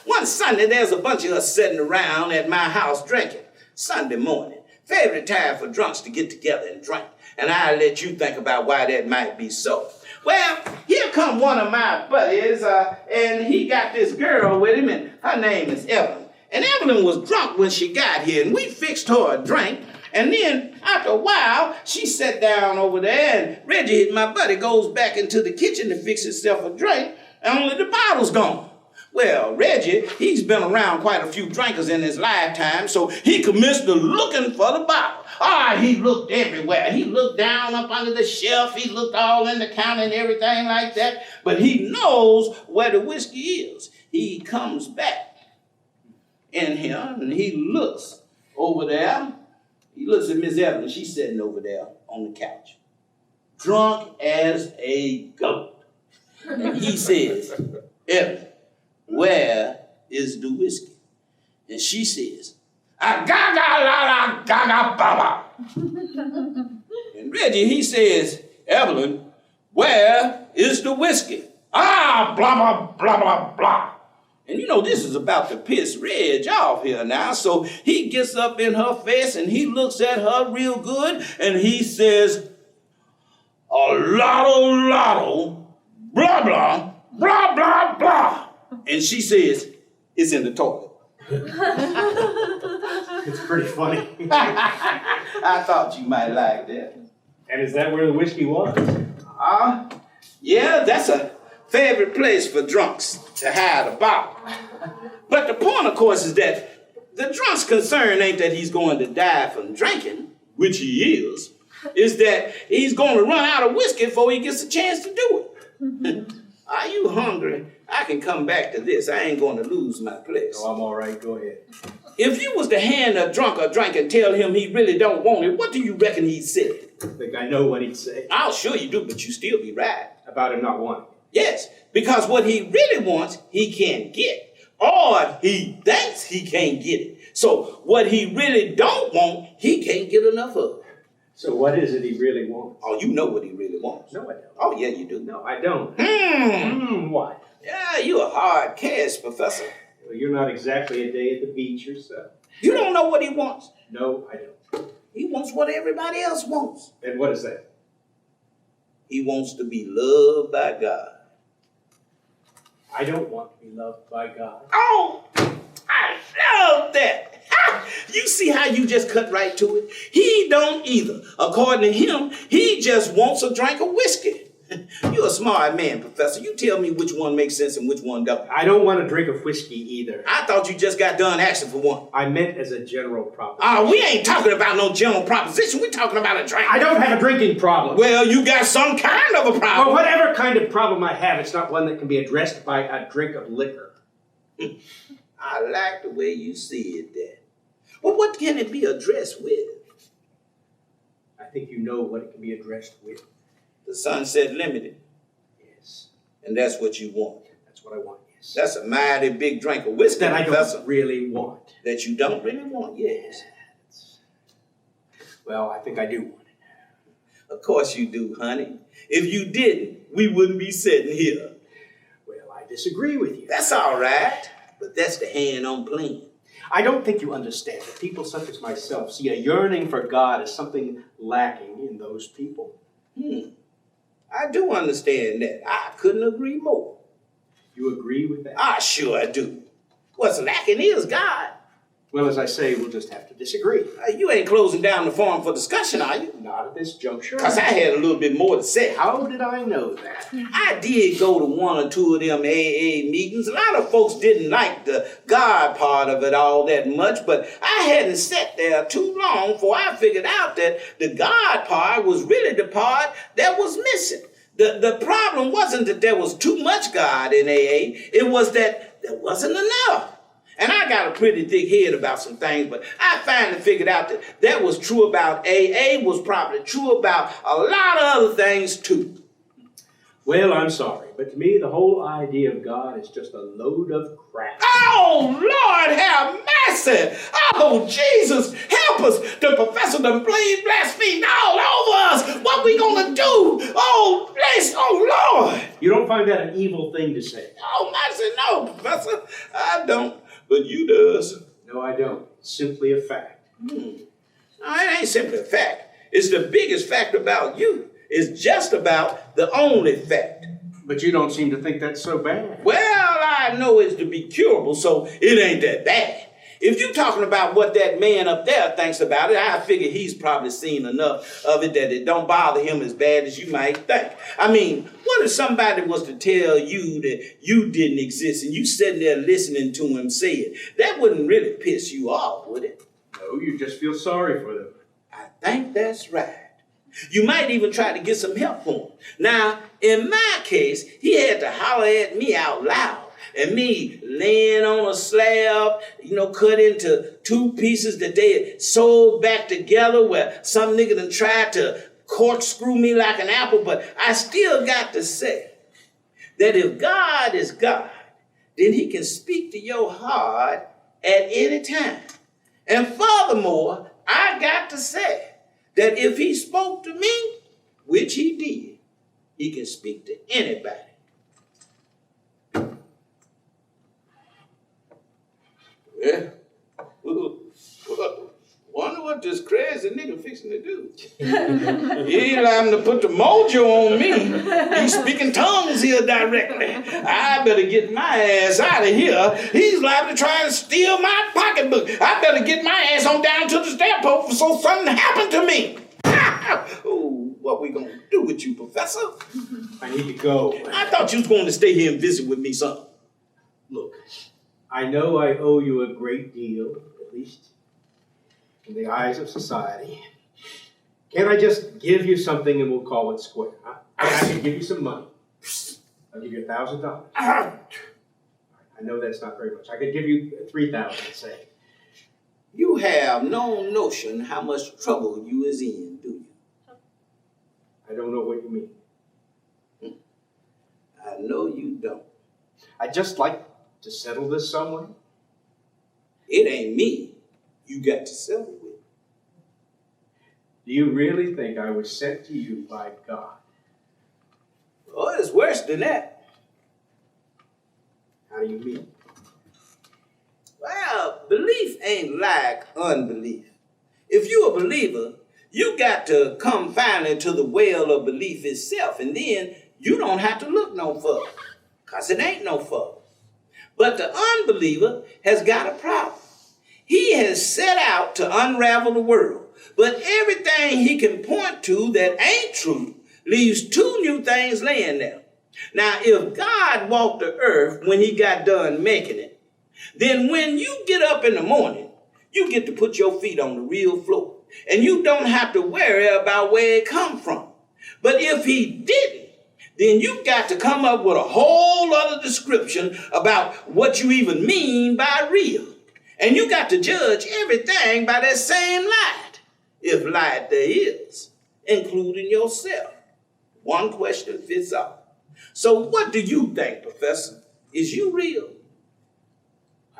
One Sunday, there's a bunch of us sitting around at my house drinking. Sunday morning. Favorite time for drunks to get together and drink. And I'll let you think about why that might be so. Well, here come one of my buddies, and he got this girl with him, and her name is Evelyn. And Evelyn was drunk when she got here, and we fixed her a drink. And then, after a while, she sat down over there, and Reggie, my buddy, goes back into the kitchen to fix himself a drink, and only the bottle's gone. Well, Reggie, he's been around quite a few drinkers in his lifetime, so he commenced to looking for the bottle. He looked everywhere. He looked down up under the shelf. He looked all in the counter and everything like that. But he knows where the whiskey is. He comes back in here, and he looks over there. He looks at Miss Evelyn. She's sitting over there on the couch, drunk as a goat. And he says, Evelyn, where is the whiskey? And she says, "Gaga-la-la-gaga-baba." And Reggie, he says, Evelyn, where is the whiskey? Blah, blah, blah, blah, blah. And you know, this is about to piss Reg off here now. So he gets up in her face and he looks at her real good and he says, a lotto, blah, blah, blah, blah, blah. And she says, it's in the toilet. It's pretty funny. I thought you might like that. And is that where the whiskey was? Yeah, that's a favorite place for drunks to hide a bottle. But the point, of course, is that the drunk's concern ain't that he's going to die from drinking, which he is that he's going to run out of whiskey before he gets a chance to do it. Are you hungry? I can come back to this. I ain't going to lose my place. Oh, I'm all right. Go ahead. If you was to hand a drunk a drink and tell him he really don't want it, what do you reckon he'd say? I think I know what he'd say. I'll sure you do, but you still be right. About him not wanting it. Yes, because what he really wants, he can't get. Or he thinks he can't get it. So what he really don't want, he can't get enough of. So what is it he really wants? Oh, you know what he really wants. No, I don't. Oh, yeah, you do. No, I don't. What? Yeah, you a hard case, Professor. Well, you're not exactly a day at the beach yourself. You don't know what he wants. No, I don't. He wants what everybody else wants. And what is that? He wants to be loved by God. I don't want to be loved by God. Oh, I love that. You see how you just cut right to it? He don't either. According to him, he just wants a drink of whiskey. You're a smart man, Professor. You tell me which one makes sense and which one don't. I don't want a drink of whiskey either. I thought you just got done asking for one. I meant as a general proposition. We ain't talking about no general proposition. We're talking about a drink. I don't have a drinking problem. Well, you got some kind of a problem. Well, whatever kind of problem I have, it's not one that can be addressed by a drink of liquor. I like the way you see it, Well, what can it be addressed with? I think you know what it can be addressed with. The Sunset Limited. Yes. And that's what you want. That's what I want, yes. That's a mighty big drink of whiskey, that I Professor. don't really want. That you don't really want, yes. Well, I think I do want it. Of course you do, honey. If you didn't, we wouldn't be sitting here. Well, I disagree with you. That's all right, but that's the hand on playing. I don't think you understand that people such as myself see a yearning for God as something lacking in those people. I do understand that. I couldn't agree more. You agree with that? I sure do. What's lacking is God. Well, as I say, we'll just have to disagree. You ain't closing down the forum for discussion, are you? Not at this juncture. Because I had a little bit more to say. How did I know that? I did go to one or two of them AA meetings. A lot of folks didn't like the God part of it all that much, but I hadn't sat there too long before I figured out that the God part was really the part that was missing. The problem wasn't that there was too much God in AA. It was that there wasn't enough. And I got a pretty thick head about some things, but I finally figured out that was true about AA, was probably true about a lot of other things too. Well, I'm sorry, But to me, the whole idea of God is just a load of crap. Oh, Lord, have mercy. Oh, Jesus, help us. The professor done blasphemed all over us. What we gonna do? Oh, bless, oh, Lord. You don't find that an evil thing to say? Oh, mercy, no, Professor. I don't, but you does. No, I don't. It's simply a fact. No, it ain't simply a fact. It's the biggest fact about you. It's just about the only fact. But you don't seem to think that's so bad. Well, I know it's to be curable, so it ain't that bad. If you're talking about what that man up there thinks about it, I figure he's probably seen enough of it that it don't bother him as bad as you might think. I mean, what if somebody was to tell you that you didn't exist and you sitting there listening to him say it? That wouldn't really piss you off, would it? No, you just feel sorry for them. I think that's right. You might even try to get some help for him. Now, in my case, he had to holler at me out loud. And me laying on a slab, cut into two pieces that they had sewed back together where some nigga done tried to corkscrew me like an apple. But I still got to say that if God is God, then he can speak to your heart at any time. And furthermore, I got to say that if he spoke to me, which he did, he can speak to anybody. Yeah. Wonder what this crazy nigga fixing to do. He ain't allowing to put the mojo on me. He's speaking tongues here directly. I better get my ass out of here. He's liable to try to steal my pocketbook. I better get my ass on down to the depot so something happened to me. Oh, what we gonna do with you, Professor? I need to go. I thought you was going to stay here and visit with me, son. Look, I know I owe you a great deal, at least in the eyes of society. Can't I just give you something and we'll call it square? I can give you some money. I'll give you $1,000. I know that's not very much. I could give you $3,000, say. You have no notion how much trouble you is in, do you? I don't know what you mean. I know you don't. I'd just like to settle this somewhere. It ain't me you got to settle with. Do you really think I was sent to you by God? Oh, it's worse than that. How do you mean? Well, belief ain't like unbelief. If you're a believer, you got to come finally to the well of belief itself, and then you don't have to look no further, because it ain't no further. But the unbeliever has got a problem. He has set out to unravel the world, but everything he can point to that ain't true leaves two new things laying there. Now, if God walked the earth when he got done making it, then when you get up in the morning, you get to put your feet on the real floor, and you don't have to worry about where it come from. But if he didn't, then you got to come up with a whole other description about what you even mean by real. And you got to judge everything by that same light, if light there is, including yourself. One question fits all. So what do you think, Professor? Is you real?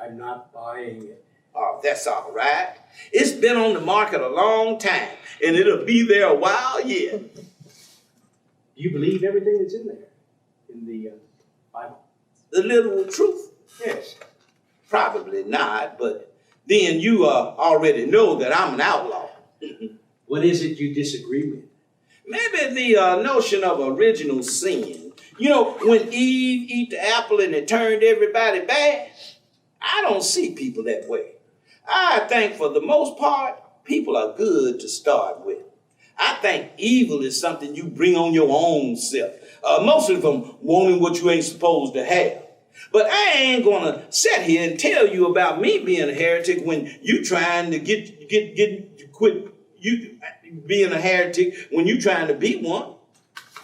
I'm not buying it. Oh, that's all right. It's been on the market a long time, and it'll be there a while yet. Do you believe everything that's in there, in the Bible? The literal truth? Yes. Probably not, but then you already know that I'm an outlaw. What is it you disagree with? Maybe the notion of original sin. You know, when Eve eat the apple and it turned everybody bad, I don't see people that way. I think for the most part, people are good to start with. I think evil is something you bring on your own self. Most of them wanting what you ain't supposed to have. But I ain't gonna sit here and tell you about me being a heretic when you trying to quit you being a heretic when you trying to be one.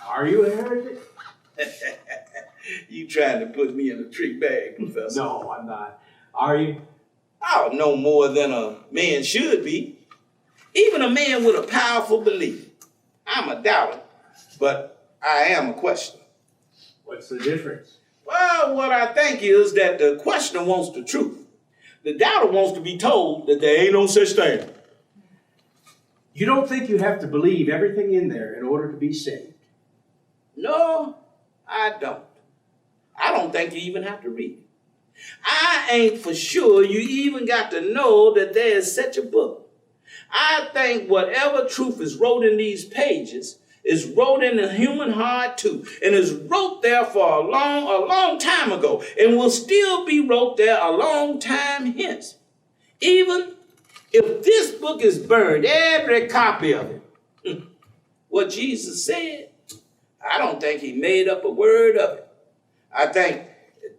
Are you a heretic? You trying to put me in a trick bag, Professor. No, I'm not. Are you? Oh, no more than a man should be. Even a man with a powerful belief. I'm a doubter, but I am a questioner. What's the difference? Well, what I think is that the questioner wants the truth. The doubter wants to be told that there ain't no such thing. You don't think you have to believe everything in there in order to be saved? No, I don't. I don't think you even have to read it. I ain't for sure you even got to know that there is such a book. I think whatever truth is wrote in these pages is wrote in the human heart too, and is wrote there for a long time ago, and will still be wrote there a long time hence. Even if this book is burned, every copy of it, what Jesus said, I don't think he made up a word of it. I think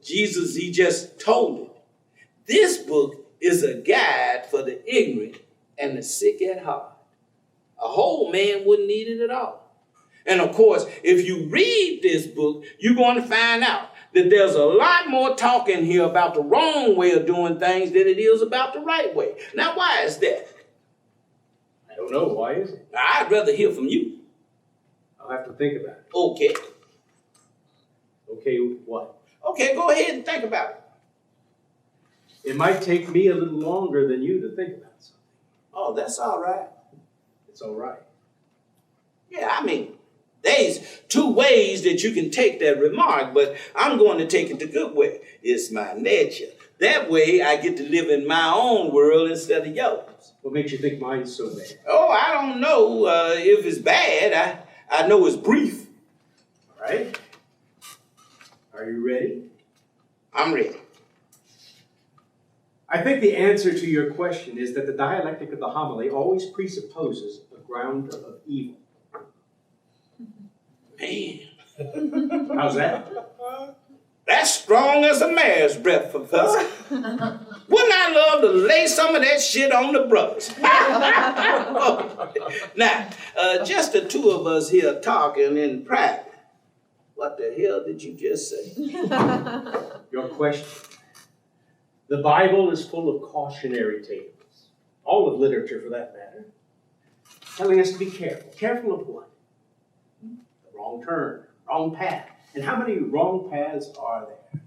Jesus, he just told it. This book is a guide for the ignorant and the sick at heart. A whole man wouldn't need it at all. And of course, if you read this book, you're going to find out that there's a lot more talk in here about the wrong way of doing things than it is about the right way. Now, why is that? I don't know. Why is it? I'd rather hear from you. I'll have to think about it. Okay. Okay, what? Okay, go ahead and think about it. It might take me a little longer than you to think about something. Oh, that's all right. It's all right. Yeah, I mean, there's two ways that you can take that remark, but I'm going to take it the good way. It's my nature. That way I get to live in my own world instead of yours. What makes you think mine's so bad? Oh, I don't know if it's bad. I know it's brief. All right. Are you ready? I'm ready. I think the answer to your question is that the dialectic of the homily always presupposes a ground of evil. Man. How's that? That's strong as a mare's breath, Professor. Wouldn't I love to lay some of that shit on the brothers? Now, just the two of us here talking in private. What the hell did you just say? Your question. The Bible is full of cautionary tales. All of literature, for that matter. Telling us to be careful. Careful of what? The wrong turn, wrong path. And how many wrong paths are there?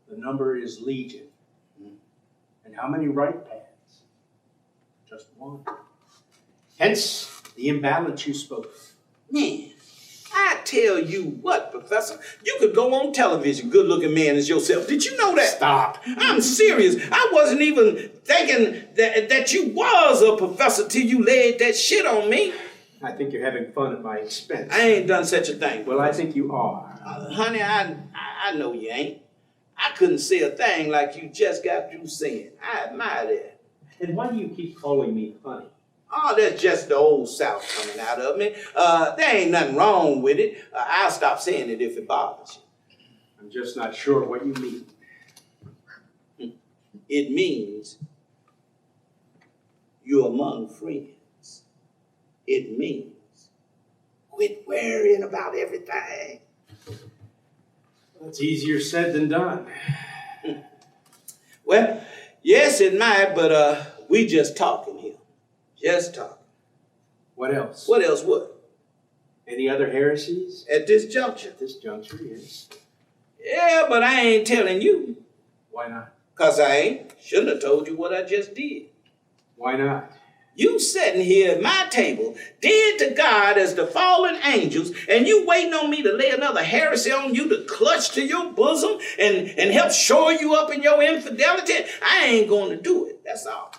The number is legion. And how many right paths? Just one. Hence, the imbalance you spoke of. Man, I tell you what, Professor, you could go on television, good-looking man as yourself. Did you know that? Stop. I'm serious. I wasn't even thinking that you was a professor till you laid that shit on me. I think you're having fun at my expense. I ain't done such a thing. Well, I think you are. Honey, I know you ain't. I couldn't say a thing like you just got through saying. I admire that. And why do you keep calling me honey? Oh, that's just the old South coming out of me. There ain't nothing wrong with it. I'll stop saying it if it bothers you. I'm just not sure what you mean. It means you're among friends. It means quit worrying about everything. It's easier said than done. Well, yes, it might, but we just talking here. Just talking. What else? What else would? Any other heresies? At this juncture? At this juncture, yes. Yeah, but I ain't telling you. Why not? 'Cause I ain't. Shouldn't have told you what I just did. Why not? You sitting here at my table, dead to God as the fallen angels, and you waiting on me to lay another heresy on you to clutch to your bosom and help shore you up in your infidelity. I ain't going to do it. That's all.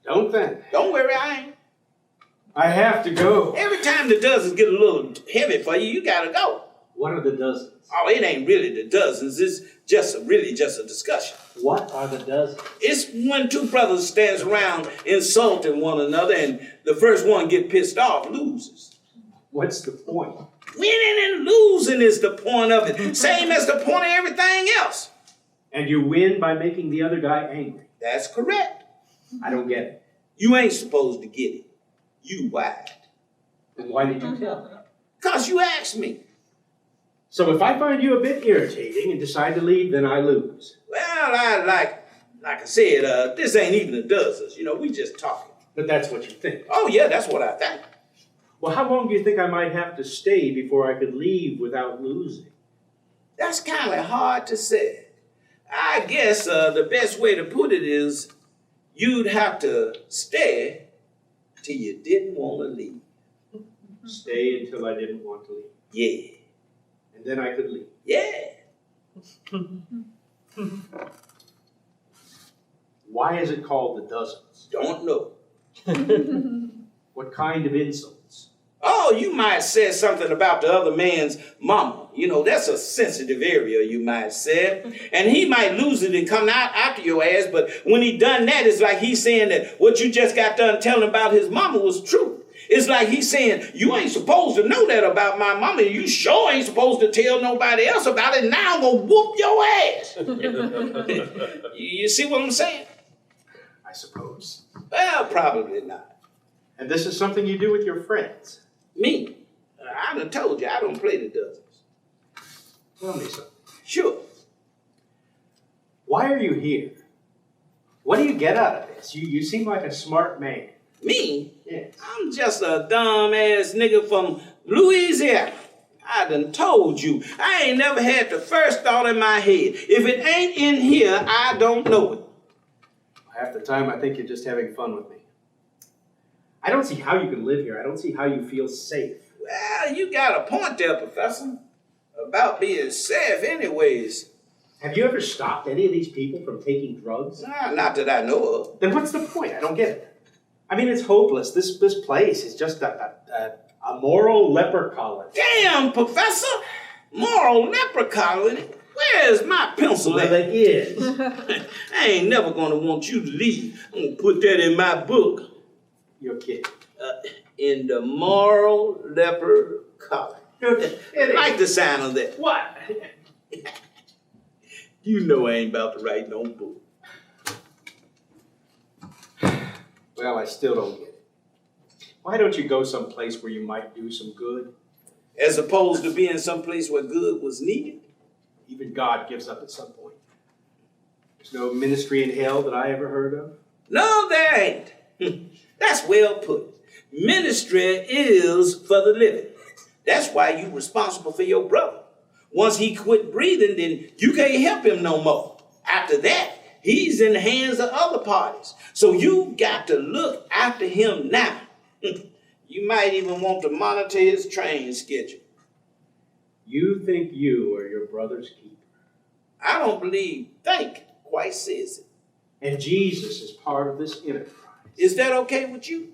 Don't think. Don't worry, I ain't. I have to go. Every time the dozens get a little heavy for you, you got to go. What are the dozens? Oh, it ain't really the dozens. It's really just a discussion. What are the dozens? It's when two brothers stands around insulting one another and the first one get pissed off loses. What's the point? Winning and losing is the point of it. Same as the point of everything else. And you win by making the other guy angry. That's correct. I don't get it. You ain't supposed to get it. You wired. Then why did you tell me? 'Cause you asked me. So if I find you a bit irritating and decide to leave, then I lose. Well, like I said, this ain't even the dozens. You know, we just talking. But that's what you think. Oh, yeah, that's what I think. Well, how long do you think I might have to stay before I could leave without losing? That's kind of hard to say. I guess the best way to put it is you'd have to stay till you didn't want to leave. Stay until I didn't want to leave. Yeah. And then I could leave. Yeah. Why is it called the dozens? Don't know. What kind of insults? Oh, you might say something about the other man's mama. You know, that's a sensitive area, you might say. And he might lose it and come out after your ass, but when he done that, it's like he's saying that what you just got done telling about his mama was true. It's like he's saying, you ain't supposed to know that about my mama. You sure ain't supposed to tell nobody else about it. Now I'm going to whoop your ass. You see what I'm saying? I suppose. Well, probably not. And this is something you do with your friends? Me? I done told you, I don't play the dozens. Tell me something. Sure. Why are you here? What do you get out of this? You seem like a smart man. Me? Yes. I'm just a dumb-ass nigga from Louisiana. I done told you, I ain't never had the first thought in my head. If it ain't in here, I don't know it. Half the time I think you're just having fun with me. I don't see how you can live here. I don't see how you feel safe. Well, you got a point there, Professor. About being safe anyways. Have you ever stopped any of these people from taking drugs? Not that I know of. Then what's the point? I don't get it. I mean, it's hopeless. This place is just a moral leper colony. Damn, Professor! Moral leper colony? Where's my pencil at? Well, it is. I ain't never gonna want you to leave. I'm gonna put that in my book. You're kidding. In the moral leper colony. You're kidding. Like the sound of that. What? You know I ain't about to write no book. Well, I still don't get it. Why don't you go someplace where you might do some good? As opposed to being someplace where good was needed. Even God gives up at some point. There's no ministry in hell that I ever heard of. No, there ain't. That's well put. Ministry is for the living. That's why you're responsible for your brother. Once he quit breathing, then you can't help him no more. After that, he's in the hands of other parties. So you got to look after him now. You might even want to monitor his train schedule. You think you are your brother's keeper. I don't believe think quite says it. And Jesus is part of this enterprise. Is that okay with you?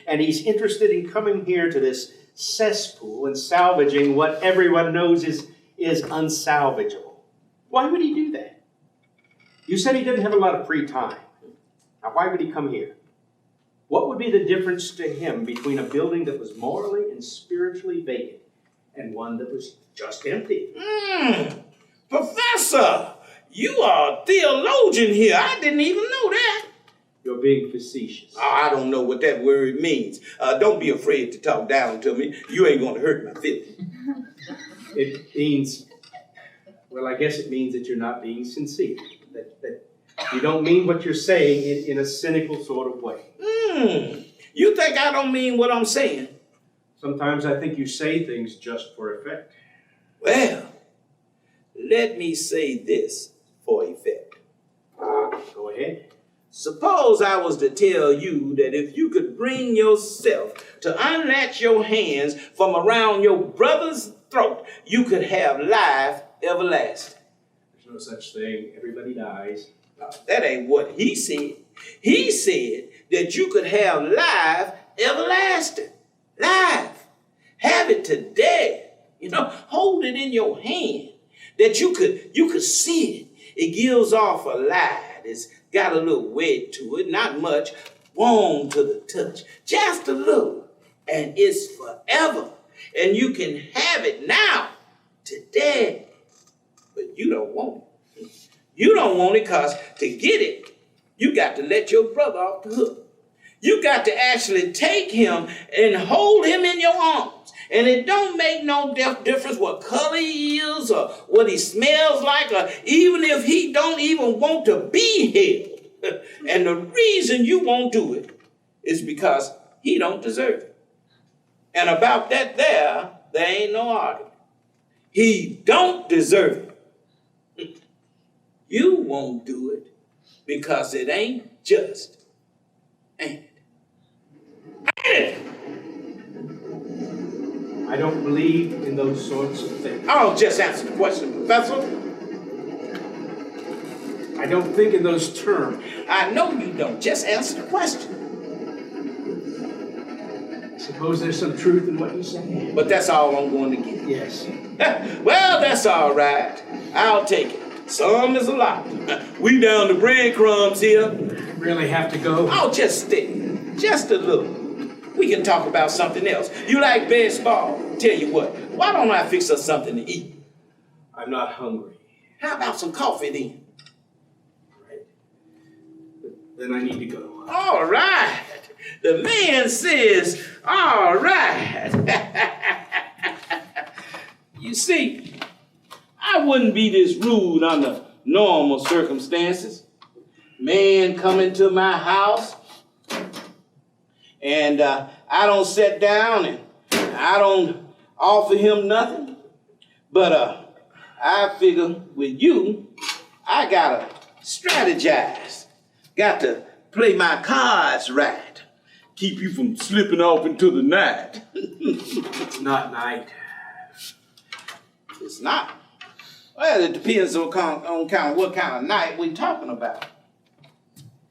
And he's interested in coming here to this cesspool and salvaging what everyone knows is unsalvageable. Why would he do that? You said he didn't have a lot of free time. Now, why would he come here? What would be the difference to him between a building that was morally and spiritually vacant and one that was just empty? Professor, you are a theologian here. I didn't even know that. You're being facetious. Oh, I don't know what that word means. Don't be afraid to talk down to me. You ain't going to hurt my feelings. It means, well, I guess it means that you're not being sincere. That you don't mean what you're saying in a cynical sort of way. You think I don't mean what I'm saying? Sometimes I think you say things just for effect. Well, let me say this for effect. Go ahead. Suppose I was to tell you that if you could bring yourself to unlatch your hands from around your brother's throat, you could have life everlasting. There's no such thing. Everybody dies. No, that ain't what he said. He said that you could have life everlasting. Life. Have it today. You know, hold it in your hand. That you could see it. It gives off a light. It's got a little weight to it, not much. Warm to the touch. Just a little. And it's forever. And you can have it now. Today. But you don't want it. You don't want it because to get it, you got to let your brother off the hook. You got to actually take him and hold him in your arms. And it don't make no difference what color he is or what he smells like or even if he don't even want to be held. And the reason you won't do it is because he don't deserve it. And about that there ain't no argument. He don't deserve it. You won't do it because it ain't just. Ain't it? Ain't it? I don't believe in those sorts of things. I'll just answer the question, Professor. I don't think in those terms. I know you don't. Just answer the question. I suppose there's some truth in what you say. But that's all I'm going to get. Yes. Well, that's all right. I'll take it. Some is a lot. We down to breadcrumbs here. I really have to go. I'll just stay. Just a little. We can talk about something else. You like baseball? Tell you what, why don't I fix us something to eat? I'm not hungry. How about some coffee then? Right. Then I need to go. All right. The man says, all right. You see, I wouldn't be this rude under normal circumstances. Man come into my house and I don't sit down and I don't offer him nothing. But I figure with you, I gotta strategize. Got to play my cards right. Keep you from slipping off into the night. It's not night. It's not. Well, it depends on kind of what kind of night we're talking about.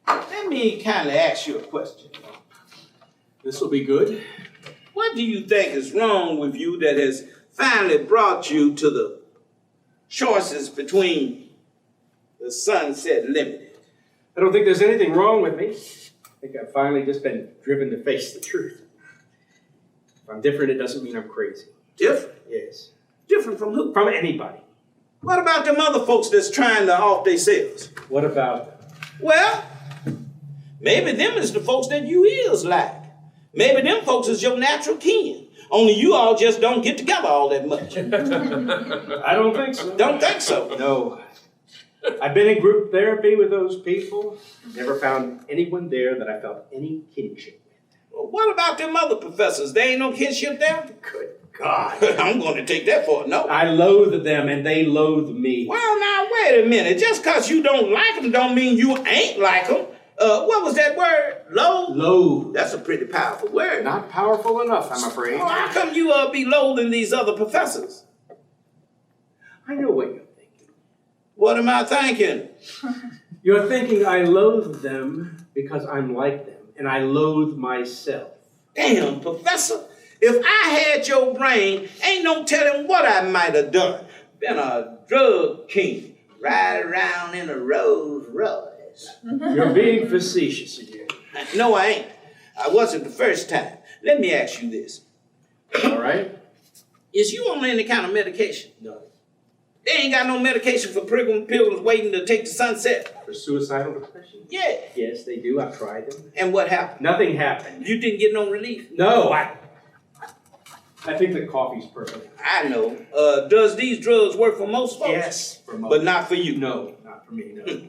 Let me kind of ask you a question. This will be good. What do you think is wrong with you that has finally brought you to the choices between the Sunset Limited? I don't think there's anything wrong with me. I think I've finally just been driven to face the truth. If I'm different, it doesn't mean I'm crazy. Different? Yes. Different from who? From anybody. What about them other folks that's trying to off themselves? What about them? Well, maybe them is the folks that you is like. Maybe them folks is your natural kin. Only you all just don't get together all that much. I don't think so. Don't think so? No. I've been in group therapy with those people. Never found anyone there that I felt any kinship with. Well, what about them other professors? There ain't no kinship there? Good God. I'm going to take that for a no. I loathe them and they loathe me. Well, now, wait a minute. Just because you don't like them don't mean you ain't like them. What was that word? Loathe? Loathe. That's a pretty powerful word. Not powerful enough, I'm afraid. Oh, how come you be loathing these other professors? I know what you're thinking. What am I thinking? You're thinking I loathe them because I'm like them, and I loathe myself. Damn, Professor. If I had your brain, ain't no telling what I might have done. Been a drug king, ride around in a Rolls Royce. You're being facetious again. No, I ain't. I wasn't the first time. Let me ask you this. All right? Is you on any kind of medication? No. They ain't got no medication for pilgrims waiting to take the sunset. For suicidal depression? Yeah. Yes, they do. I've tried them. And what happened? Nothing happened. You didn't get no relief? No, I think the coffee's perfect. I know. Does these drugs work for most folks? Yes, for most. But not for you? No, not for me, no.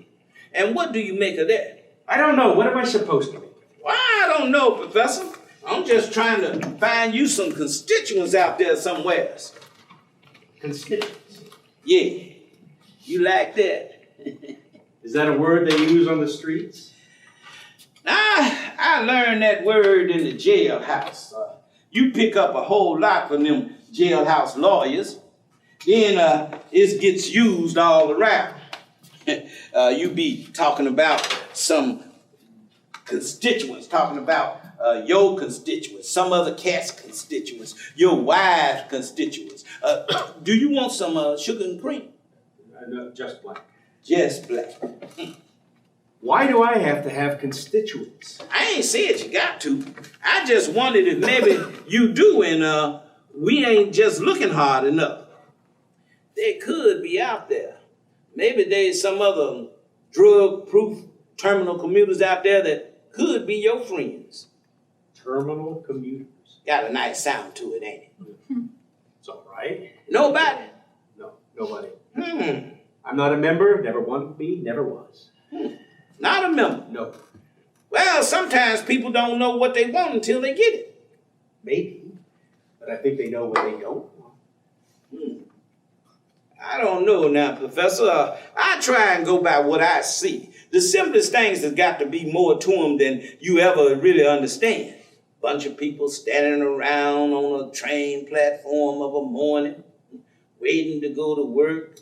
And what do you make of that? I don't know. What am I supposed to be? Well, I don't know, Professor. I'm just trying to find you some constituents out there somewhere. Constituents? Yeah. You like that? Is that a word they use on the streets? I learned that word in the jailhouse. You pick up a whole lot from them jailhouse lawyers. Then it gets used all around. You be talking about some constituents, talking about your constituents, some other cat's constituents, your wife's constituents. Do you want some sugar and cream? No, just black. Just black. Why do I have to have constituents? I ain't said you got to. I just wondered if maybe you do and we ain't just looking hard enough. They could be out there. Maybe there's some other drug-proof terminal commuters out there that could be your friends. Terminal commuters. Got a nice sound to it, ain't it? It's all right. Nobody? No, nobody. Hmm. I'm not a member, never wanted to be, never was. Not a member? No. Well, sometimes people don't know what they want until they get it. Maybe, but I think they know what they don't want. I don't know now, Professor. I try and go by what I see. The simplest things has got to be more to them than you ever really understand. Bunch of people standing around on a train platform of a morning, waiting to go to work.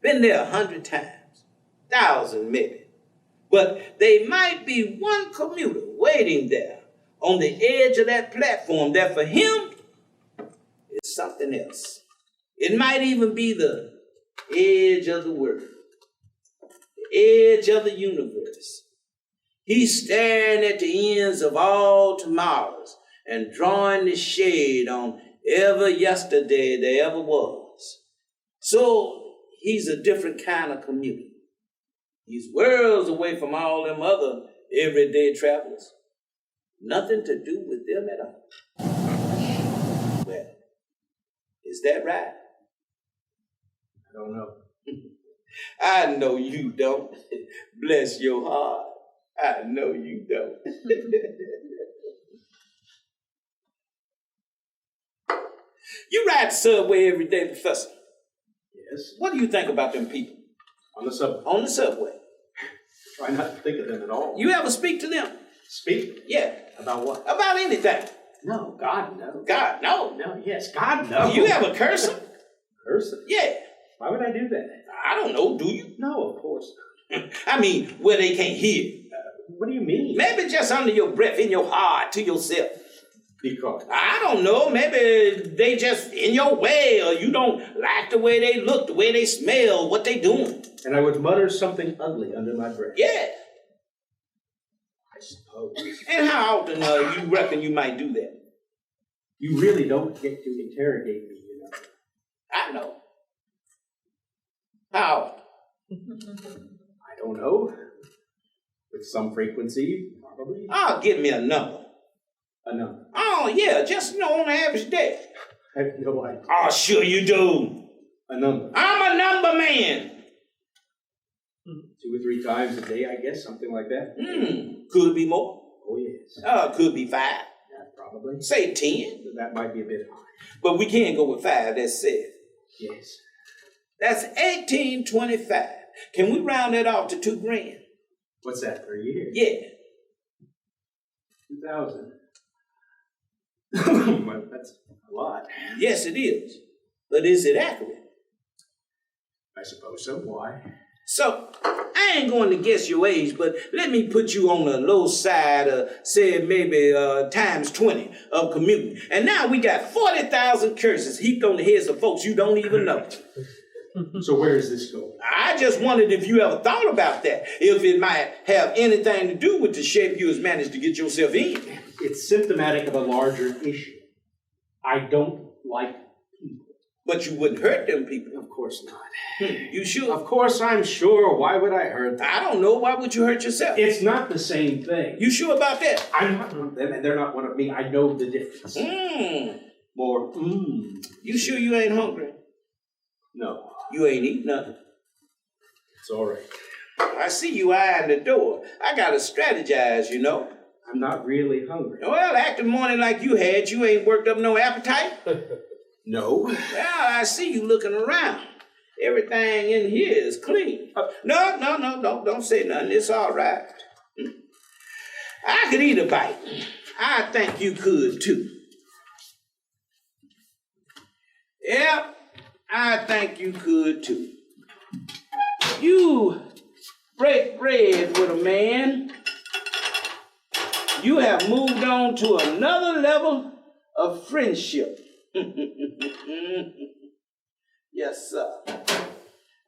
Been there 100 times, 1,000 maybe. But they might be one commuter waiting there on the edge of that platform that for him is something else. It might even be the edge of the world, the edge of the universe. He's staring at the ends of all tomorrows and drawing the shade on every yesterday there ever was. So he's a different kind of commuter. He's worlds away from all them other everyday travelers. Nothing to do with them at all. Well, is that right? I don't know. I know you don't. Bless your heart. I know you don't. You ride the subway every day, Professor. Yes. What do you think about them people? On the subway. On the subway. Try not to think of them at all. You ever speak to them? Speak? Yeah. About what? About anything. No, God, no. God, no. No, yes, God, no. You ever curse them? Curse them? Yeah. Why would I do that? I don't know, do you? No, of course not. I mean, where they can't hear. What do you mean? Maybe just under your breath, in your heart, to yourself. Because? I don't know. Maybe they just in your way, or you don't like the way they look, the way they smell, what they doing. And I would mutter something ugly under my breath. Yeah. I suppose. And how often you reckon you might do that? You really don't get to interrogate me, you know. I know. How? I don't know. With some frequency, probably. Oh, give me a number. A number. Oh, yeah, just, on an average day. I have no idea. Oh, sure you do. A number. I'm a number man. 2 or 3 times a day, I guess, something like that. Could be more. Oh, yes. Could be 5. Yeah, probably. Say 10. That might be a bit high. But we can't go with 5, that's 7. Yes. That's 1825. Can we round that off to $2,000? What's that, per year? Yeah. 2,000. But that's a lot. Yes, it is. But is it accurate? I suppose so. Why? So, I ain't going to guess your age, but let me put you on the low side of, say, maybe times 20 of commuting. And now we got 40,000 curses heaped on the heads of folks you don't even know. So where is this going? I just wondered if you ever thought about that, if it might have anything to do with the shape you has managed to get yourself in. It's symptomatic of a larger issue. I don't like people. But you wouldn't hurt them people. Of course not. You sure? Of course I'm sure. Why would I hurt them? I don't know. Why would you hurt yourself? It's not the same thing. You sure about that? I'm not one of them, and they're not one of me. I know the difference. More, You sure you ain't hungry? No. You ain't eating nothing. It's all right. I see you eyeing the door. I gotta strategize, you know. I'm not really hungry. Well, acting morning like you had, you ain't worked up no appetite. No. Well, I see you looking around. Everything in here is clean. No, don't say nothing. It's all right. I could eat a bite. I think you could, too. Yep, I think you could, too. You break bread with a man. You have moved on to another level of friendship. Yes, sir.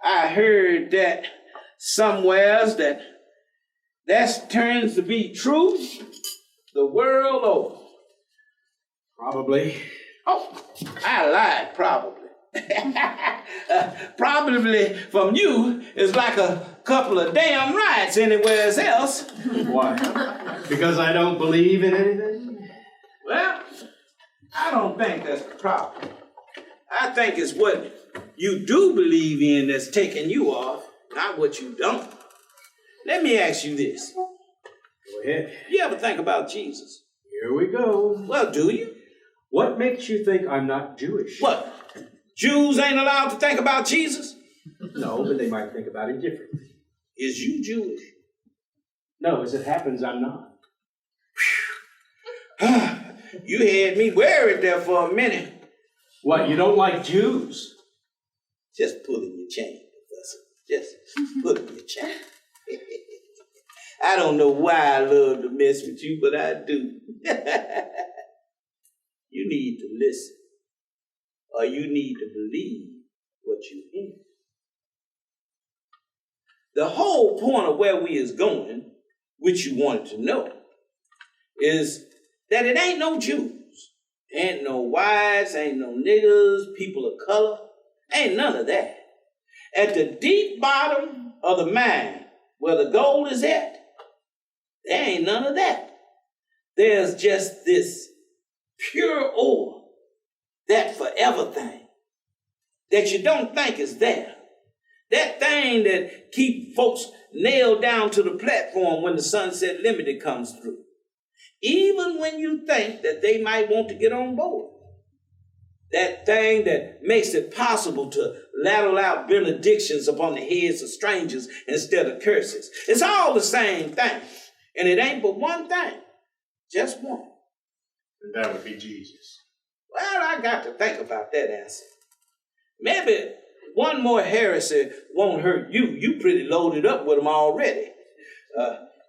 I heard that somewheres that turns to be true the world over. Probably. Oh, I lied, probably. Probably from you is like a couple of damn riots anywhere else. Why? Because I don't believe in anything? Well, I don't think that's the problem. I think it's what you do believe in that's taking you off, not what you don't. Let me ask you this. Go ahead. You ever think about Jesus? Here we go. Well, do you? What makes you think I'm not Jewish? What? Jews ain't allowed to think about Jesus? No, but they might think about it differently. Is you Jewish? No, as it happens, I'm not. You had me worried there for a minute. What, you don't like Jews? Just pull in your chain, Professor. Just pull in your chain. I don't know why I love to mess with you, but I do. You need to listen, or you need to believe what you hear. The whole point of where we is going, which you wanted to know, is that it ain't no Jews, ain't no whites, ain't no niggers, people of color, ain't none of that. At the deep bottom of the mine, where the gold is at, there ain't none of that. There's just this pure ore, that forever thing, that you don't think is there. That thing that keep folks nailed down to the platform when the Sunset Limited comes through. Even when you think that they might want to get on board. That thing that makes it possible to ladle out benedictions upon the heads of strangers instead of curses. It's all the same thing. And it ain't but one thing. Just one. And that would be Jesus. Well, I got to think about that answer. Maybe one more heresy won't hurt you. You pretty loaded up with them already.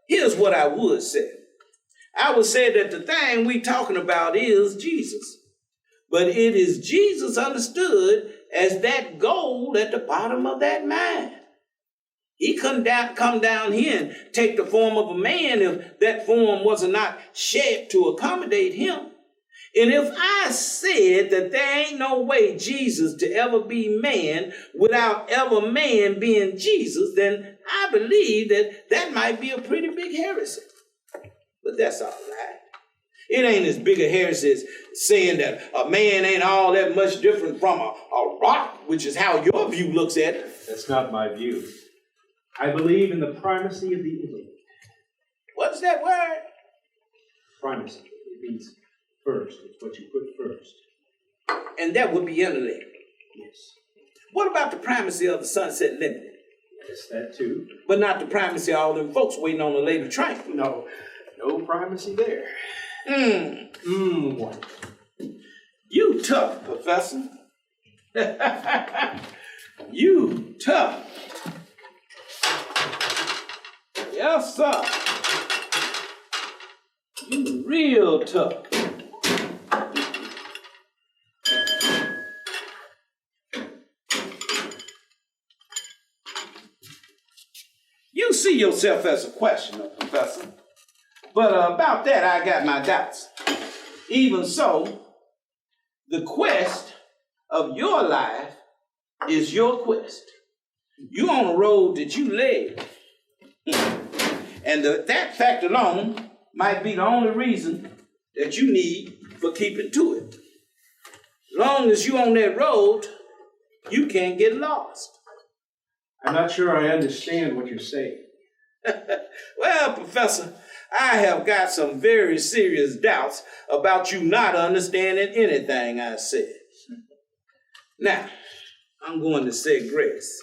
Here's what I would say. I would say that the thing we talking about is Jesus. But it is Jesus understood as that gold at the bottom of that mine. He come down here and take the form of a man if that form was not shaped to accommodate him. And if I said that there ain't no way Jesus to ever be man without ever man being Jesus, then I believe that that might be a pretty big heresy. But that's all right. It ain't as big a heresy as saying that a man ain't all that much different from a rock, which is how your view looks at it. That's not my view. I believe in the primacy of the intellect. What's that word? Primacy. It means first. It's what you put first. And that would be intellect. Yes. What about the primacy of the Sunset Limited? Yes, that too. But not the primacy of all them folks waiting on the later train. No primacy there. What? You tough, Professor. You tough. Yes, sir. You real tough. You see yourself as a questioner, Professor. But about that, I got my doubts. Even so, the quest of your life is your quest. You on a road that you led. And that fact alone might be the only reason that you need for keeping to it. As long as you on that road, you can't get lost. I'm not sure I understand what you're saying. Well, Professor, I have got some very serious doubts about you not understanding anything I said. Now, I'm going to say grace.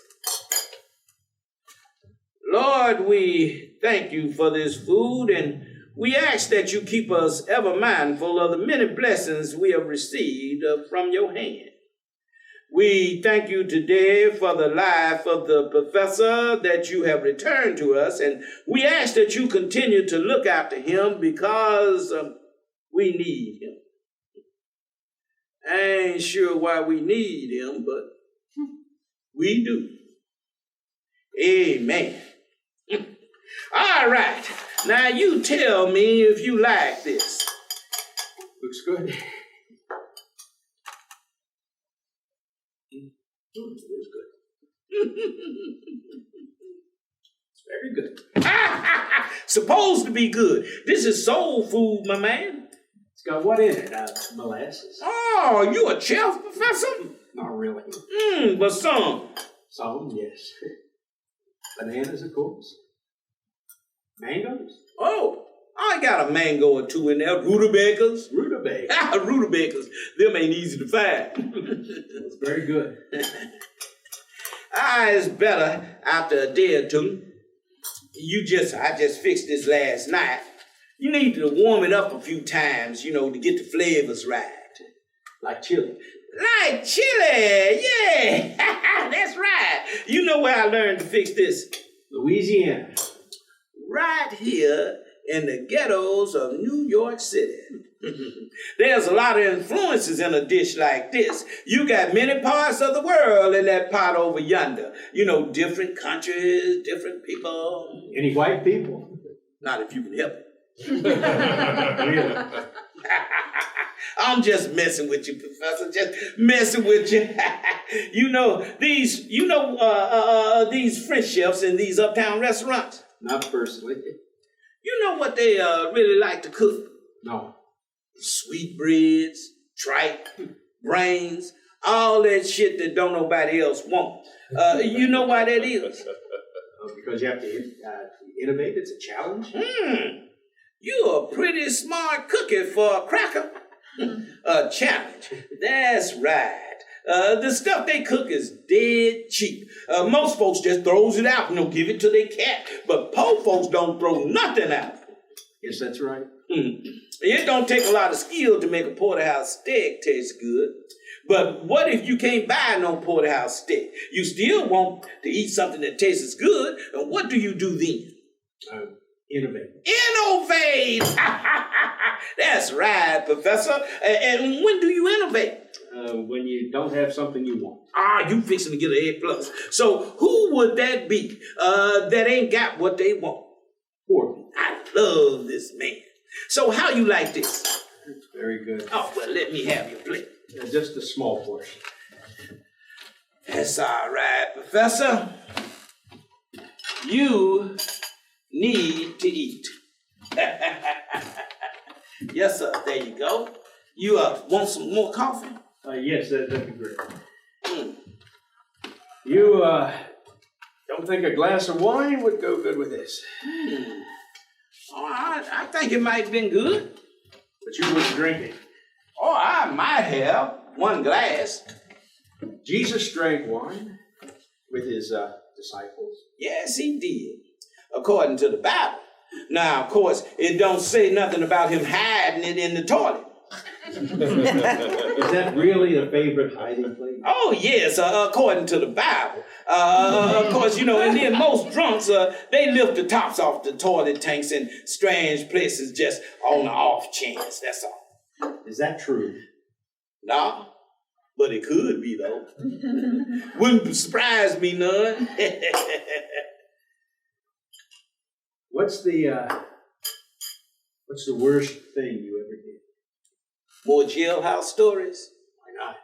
Lord, we thank you for this food, and we ask that you keep us ever mindful of the many blessings we have received from your hand. We thank you today for the life of the professor that you have returned to us, and we ask that you continue to look after him because we need him. I ain't sure why we need him, but we do. Amen. All right, now you tell me if you like this. Looks good. It's good. It's very good. Supposed to be good. This is soul food, my man. It's got what in it? Molasses? Oh, you a chef, Professor? Not really. But some. Some, yes. Bananas, of course. Mangoes? Oh, I got a mango or two in there. Rutabagas. Rutabaga. Rutabagas. Them ain't easy to find. That's very good. It's better after a day or two. I just fixed this last night. You need to warm it up a few times, to get the flavors right. Like chili. Like chili, yeah. That's right. You know where I learned to fix this? Louisiana. Right here in the ghettos of New York City. There's a lot of influences in a dish like this. You got many parts of the world in that pot over yonder. Different countries, different people. Any white people? Not if you can help it. Really? I'm just messing with you, Professor. Just messing with you. These French chefs in these uptown restaurants. Not personally. You know what they really like to cook? No. Sweetbreads, tripe, brains, all that shit that don't nobody else want. You know why that is? Because you have to innovate. It's a challenge. You're a pretty smart cookie for a cracker. A challenge. That's right. The stuff they cook is dead cheap. Most folks just throws it out and give it to their cat. But poor folks don't throw nothing out. Yes, that's right. It don't take a lot of skill to make a porterhouse steak taste good. But what if you can't buy no porterhouse steak? You still want to eat something that tastes good. And what do you do then? Innovate. Innovate! That's right, Professor. And when do you innovate? When you don't have something you want. You fixing to get an A+. So who would that be that ain't got what they want? Poor people. I love this man. So how you like this? It's very good. Oh, well, let me have your plate. Just a small portion. That's all right, Professor. You need to eat. Yes, sir. There you go. You want some more coffee? Yes, that'd be great. You don't think a glass of wine would go good with this? I think it might have been good. But you wouldn't drink it. I might have one glass. Jesus drank wine with his disciples. Yes, he did, according to the Bible. Now, of course, it don't say nothing about him hiding it in the toilet. Is that really a favorite hiding place? Oh, yes, according to the Bible. Of course, and then most drunks, they lift the tops off the toilet tanks in strange places just on the off chance, that's all. Is that true? No, but it could be, though. Wouldn't surprise me none. What's the worst thing you ever did? More jailhouse stories? Why not?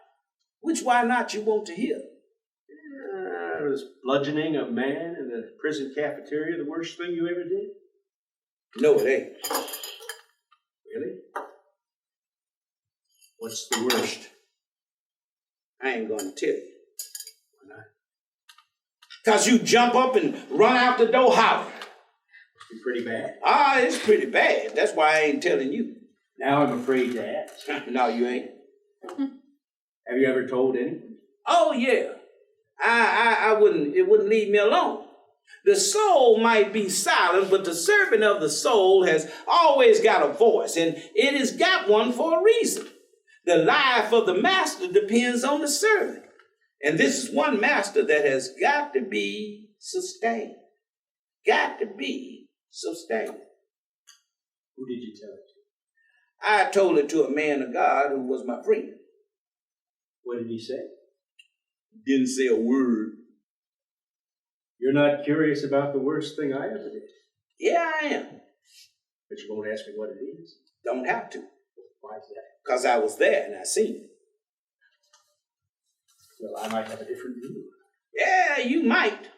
Which why not you want to hear? Was bludgeoning a man in the prison cafeteria the worst thing you ever did? No, it ain't. Really? What's the worst? I ain't gonna tell you. Why not? 'Cause you jump up and run out the door hollering. Must be pretty bad. It's pretty bad. That's why I ain't telling you. Now I'm afraid to ask. No, you ain't. Have you ever told anyone? Oh, yeah. I wouldn't, it wouldn't leave me alone. The soul might be silent, but the servant of the soul has always got a voice, and it has got one for a reason. The life of the master depends on the servant. And this is one master that has got to be sustained. Got to be sustained. Who did you tell it to? I told it to a man of God who was my friend. What did he say? Didn't say a word. You're not curious about the worst thing I ever did? Yeah, I am. But you won't ask me what it is? Don't have to. Why is that? Because I was there and I seen it. Well, I might have a different view. Yeah, you might.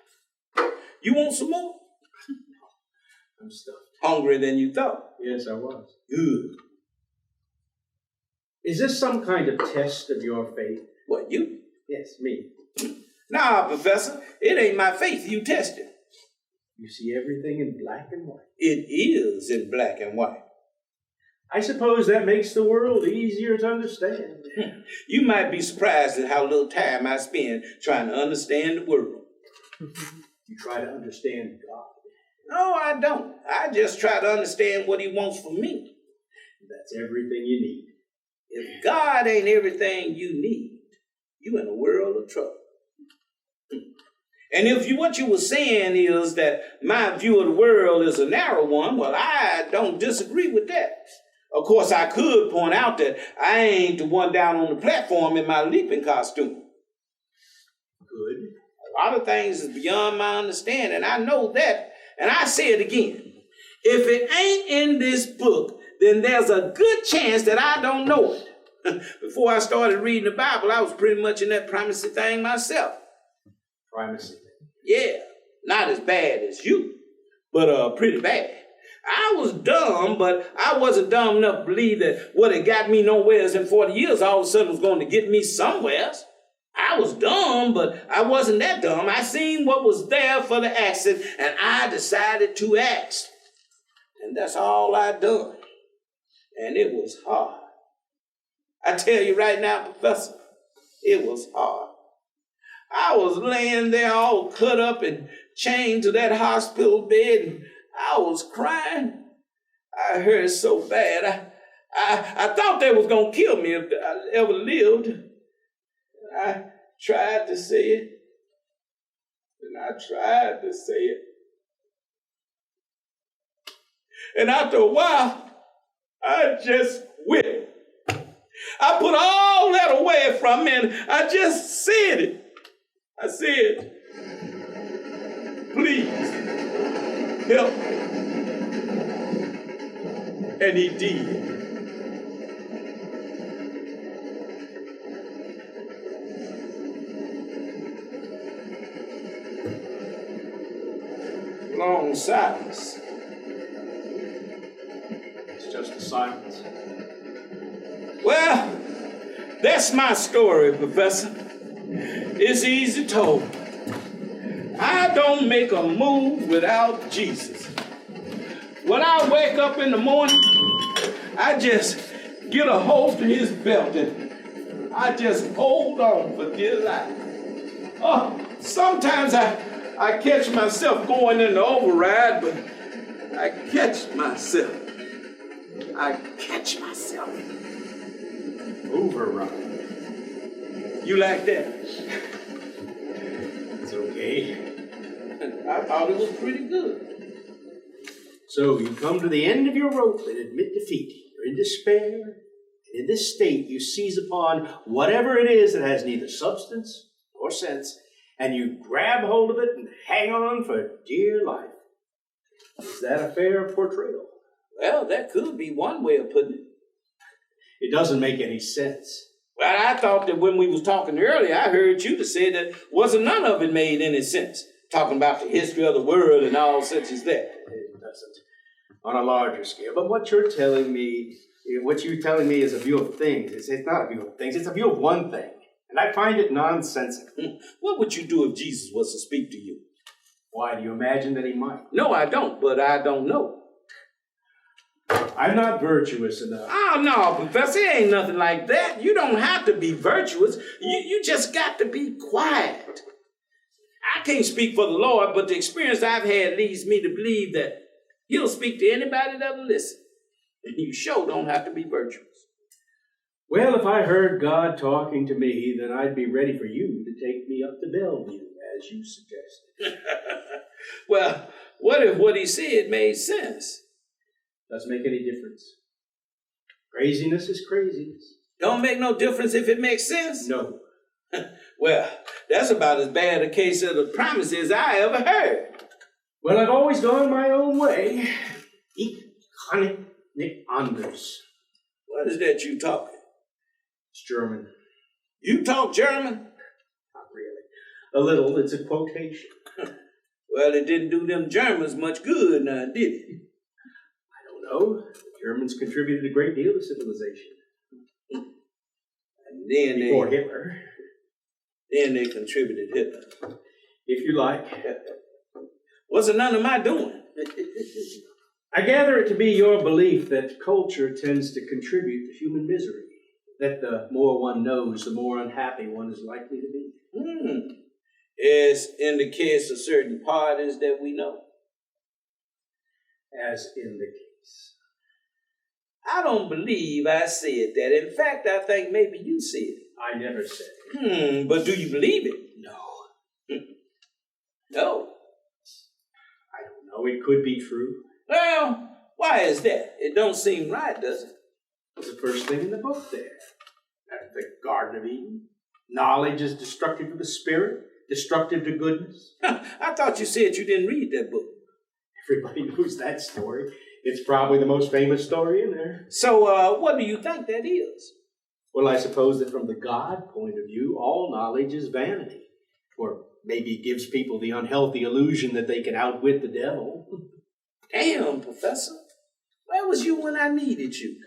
You want some more? I'm stuffed. Hungrier than you thought. Yes, I was. Good. Is this some kind of test of your faith? What, you? Yes, me. Nah, Professor, it ain't my faith you tested. You see everything in black and white. It is in black and white. I suppose that makes the world easier to understand. You might be surprised at how little time I spend trying to understand the world. You try to understand God. No, I don't. I just try to understand what he wants from me. That's everything you need. If God ain't everything you need, you in a world of trouble. And if what you were saying is that my view of the world is a narrow one, well, I don't disagree with that. Of course, I could point out that I ain't the one down on the platform in my leaping costume. Good. A lot of things is beyond my understanding. I know that, and I say it again. If it ain't in this book, then there's a good chance that I don't know it. Before I started reading the Bible, I was pretty much in that primacy thing myself. Primacy. Yeah, not as bad as you, but pretty bad. I was dumb, but I wasn't dumb enough to believe that what had got me nowheres in 40 years all of a sudden was going to get me somewheres. I was dumb, but I wasn't that dumb. I seen what was there for the action, and I decided to act. And that's all I done. And it was hard. I tell you right now, Professor, it was hard. I was laying there all cut up and chained to that hospital bed, and I was crying. I hurt so bad. I thought they was going to kill me if I ever lived. I tried to say it, and I tried to say it. And after a while, I just quit. I put all that away from me, and I just said it. I said, please, help me. And he did. Long silence. It's just a silence. Well, that's my story, Professor. It's easy told. I don't make a move without Jesus. When I wake up in the morning, I just get a hold of his belt and I just hold on for dear life. Sometimes I catch myself going in the override, but I catch myself. Override. You like that? It's okay. I thought it was pretty good. So you come to the end of your rope and admit defeat. You're in despair. And in this state, you seize upon whatever it is that has neither substance nor sense, and you grab hold of it and hang on for dear life. Is that a fair portrayal? Well, that could be one way of putting it. It doesn't make any sense. Well, I thought that when we was talking earlier, I heard you to say that wasn't none of it made any sense. Talking about the history of the world and all such as that. It doesn't. On a larger scale. But what you're telling me is a view of things. It's not a view of things. It's a view of one thing. And I find it nonsensical. What would you do if Jesus was to speak to you? Why, do you imagine that he might? No, I don't, but I don't know. I'm not virtuous enough. Oh, no, Professor, it ain't nothing like that. You don't have to be virtuous. You just got to be quiet. I can't speak for the Lord, but the experience I've had leads me to believe that he'll speak to anybody that'll listen. And you sure don't have to be virtuous. Well, if I heard God talking to me, then I'd be ready for you to take me up to Bellevue, as you suggested. Well, what if what he said made sense? Doesn't make any difference. Craziness is craziness. Don't make no difference if it makes sense? No. Well, that's about as bad a case of the promises I ever heard. Well, I've always gone my own way. Ich kann nicht anders. What is that you talking? It's German. You talk German? Not really. A little. It's a quotation. Well, it didn't do them Germans much good now, did it? I don't know. The Germans contributed a great deal to civilization. And then Before Hitler. Then they contributed Hitler. If you like. Wasn't none of my doing. I gather it to be your belief that culture tends to contribute to human misery. That the more one knows, the more unhappy one is likely to be. As in the case of certain parties that we know. As in the case. I don't believe I said that. In fact, I think maybe you said it. I never said it. But do you believe it? No. No. I don't know. It could be true. Well, why is that? It don't seem right, does it? What's the first thing in the book there? The Garden of Eden. Knowledge is destructive to the spirit, destructive to goodness. I thought you said you didn't read that book. Everybody knows that story. It's probably the most famous story in there. So, what do you think that is? Well, I suppose that from the God point of view, all knowledge is vanity. Or maybe it gives people the unhealthy illusion that they can outwit the devil. Damn, Professor. Where was you when I needed you?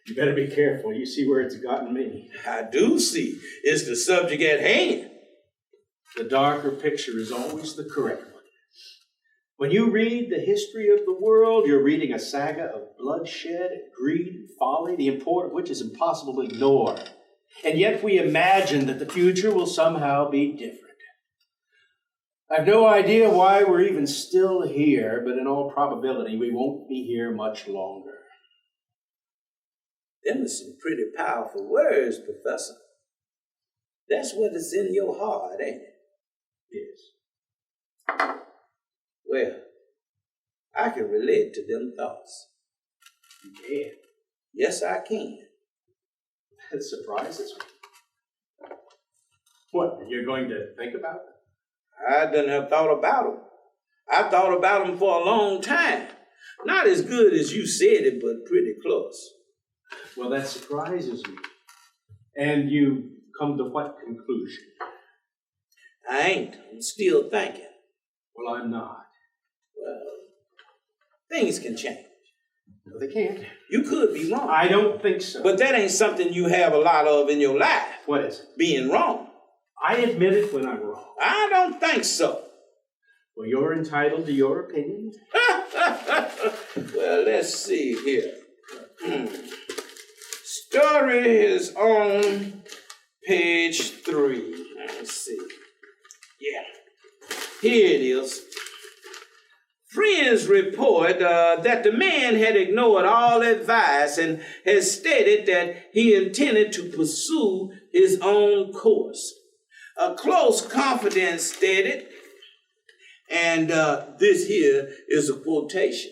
You better be careful. You see where it's gotten me. I do see. It's the subject at hand. The darker picture is always the correct one. When you read the history of the world, you're reading a saga of bloodshed, greed, and folly, the import of which is impossible to ignore. And yet we imagine that the future will somehow be different. I have no idea why we're even still here, but in all probability, we won't be here much longer. Them are some pretty powerful words, Professor. That's what is in your heart, ain't it? Yes. Well, I can relate to them thoughts. You can? Yes, I can. That surprises me. What, you're going to think about it? I done have thought about them. I thought about them for a long time. Not as good as you said it, but pretty close. Well, that surprises me. And you come to what conclusion? I ain't. I'm still thinking. Well, I'm not. Well, things can change. No, they can't. You could be wrong. I don't think so. But that ain't something you have a lot of in your life. What is it? Being wrong. I admit it when I'm wrong. I don't think so. Well, you're entitled to your opinion. Well, let's see here. Story is on page 3. Let's see. Yeah. Here it is. Friends report that the man had ignored all advice and has stated that he intended to pursue his own course. A close confidant stated, and this here is a quotation: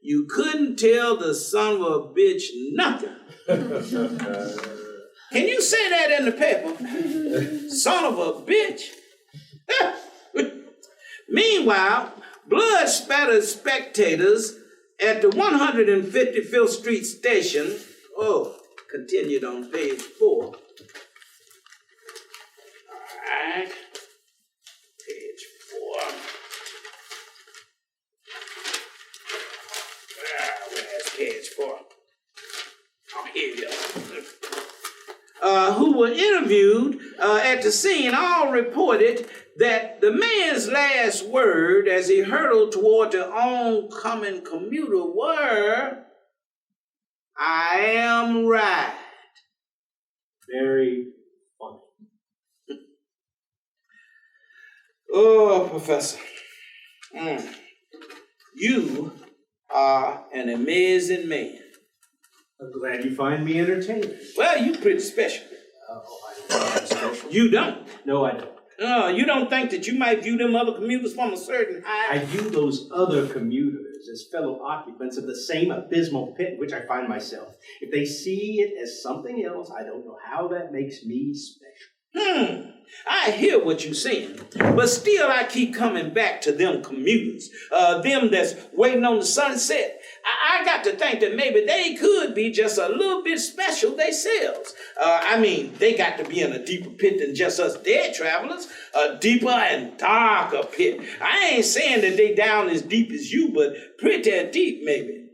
"You couldn't tell the son of a bitch nothing." Can you say that in the paper? Son of a bitch? Meanwhile, blood-spattered spectators at the 155th Street station, continued on page 4. All right, page 4. Where's page 4? Oh, here you go. Who were interviewed at the scene all reported that the man's last word as he hurtled toward the oncoming commuter were, "I am right." Very funny. Oh, Professor. You are an amazing man. I'm glad you find me entertaining. Well, you pretty special. Oh, I don't think I'm special. You don't. No, I don't. You don't think that you might view them other commuters from a certain height? I view those other commuters as fellow occupants of the same abysmal pit in which I find myself. If they see it as something else, I don't know how that makes me special. I hear what you're saying, but still I keep coming back to them commuters, them that's waiting on the sunset. I got to think that maybe they could be just a little bit special themselves. They got to be in a deeper pit than just us dead travelers, a deeper and darker pit. I ain't saying that they down as deep as you, but pretty deep maybe.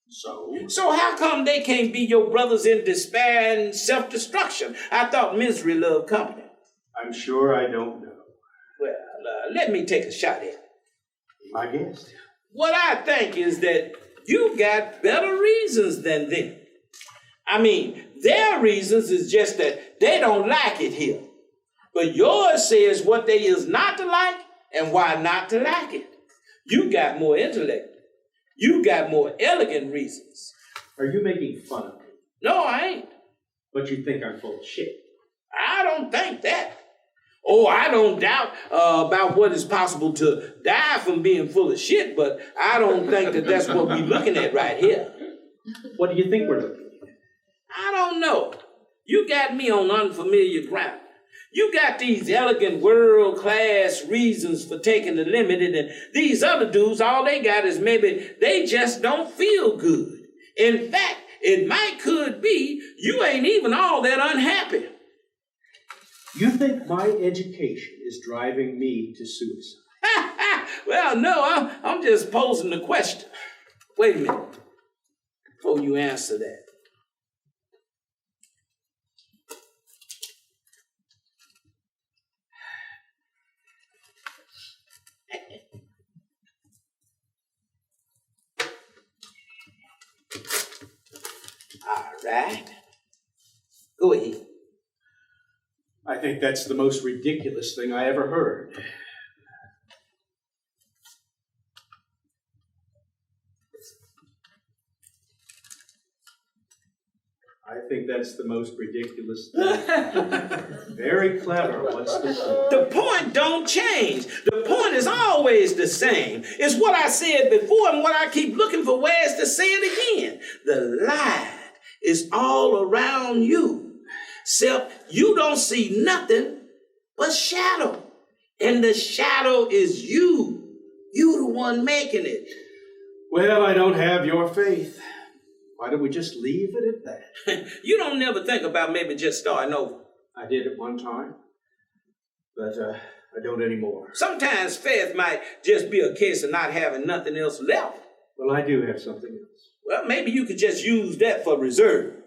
So how come they can't be your brothers in despair and self-destruction? I thought misery loved company. I'm sure I don't know. Well, let me take a shot at it. My guest. What I think is that you got better reasons than them. I mean, their reasons is just that they don't like it here. But yours says what they is not to like and why not to like it. You got more intellect. You got more elegant reasons. Are you making fun of me? No, I ain't. But you think I'm full of shit. I don't think that. Oh, I don't doubt about what is possible to die from being full of shit, but I don't think that that's what we're looking at right here. What do you think we're looking at? I don't know. You got me on unfamiliar ground. You got these elegant world-class reasons for taking the limited, and these other dudes, all they got is maybe they just don't feel good. In fact, it could be you ain't even all that unhappy. You think my education is driving me to suicide? Well, no, I'm just posing the question. Wait a minute before you answer that. All right. Go ahead. I think that's the most ridiculous thing I ever heard. I think that's the most ridiculous thing. Very clever. What's the point? The point don't change. The point is always the same. It's what I said before and what I keep looking for ways to say it again. The light is all around you. Except you don't see nothing but shadow. And the shadow is you. You the one making it. Well, I don't have your faith. Why don't we just leave it at that? You don't never think about maybe just starting over. I did at one time, but I don't anymore. Sometimes faith might just be a case of not having nothing else left. Well, I do have something else. Well, maybe you could just use that for reserve.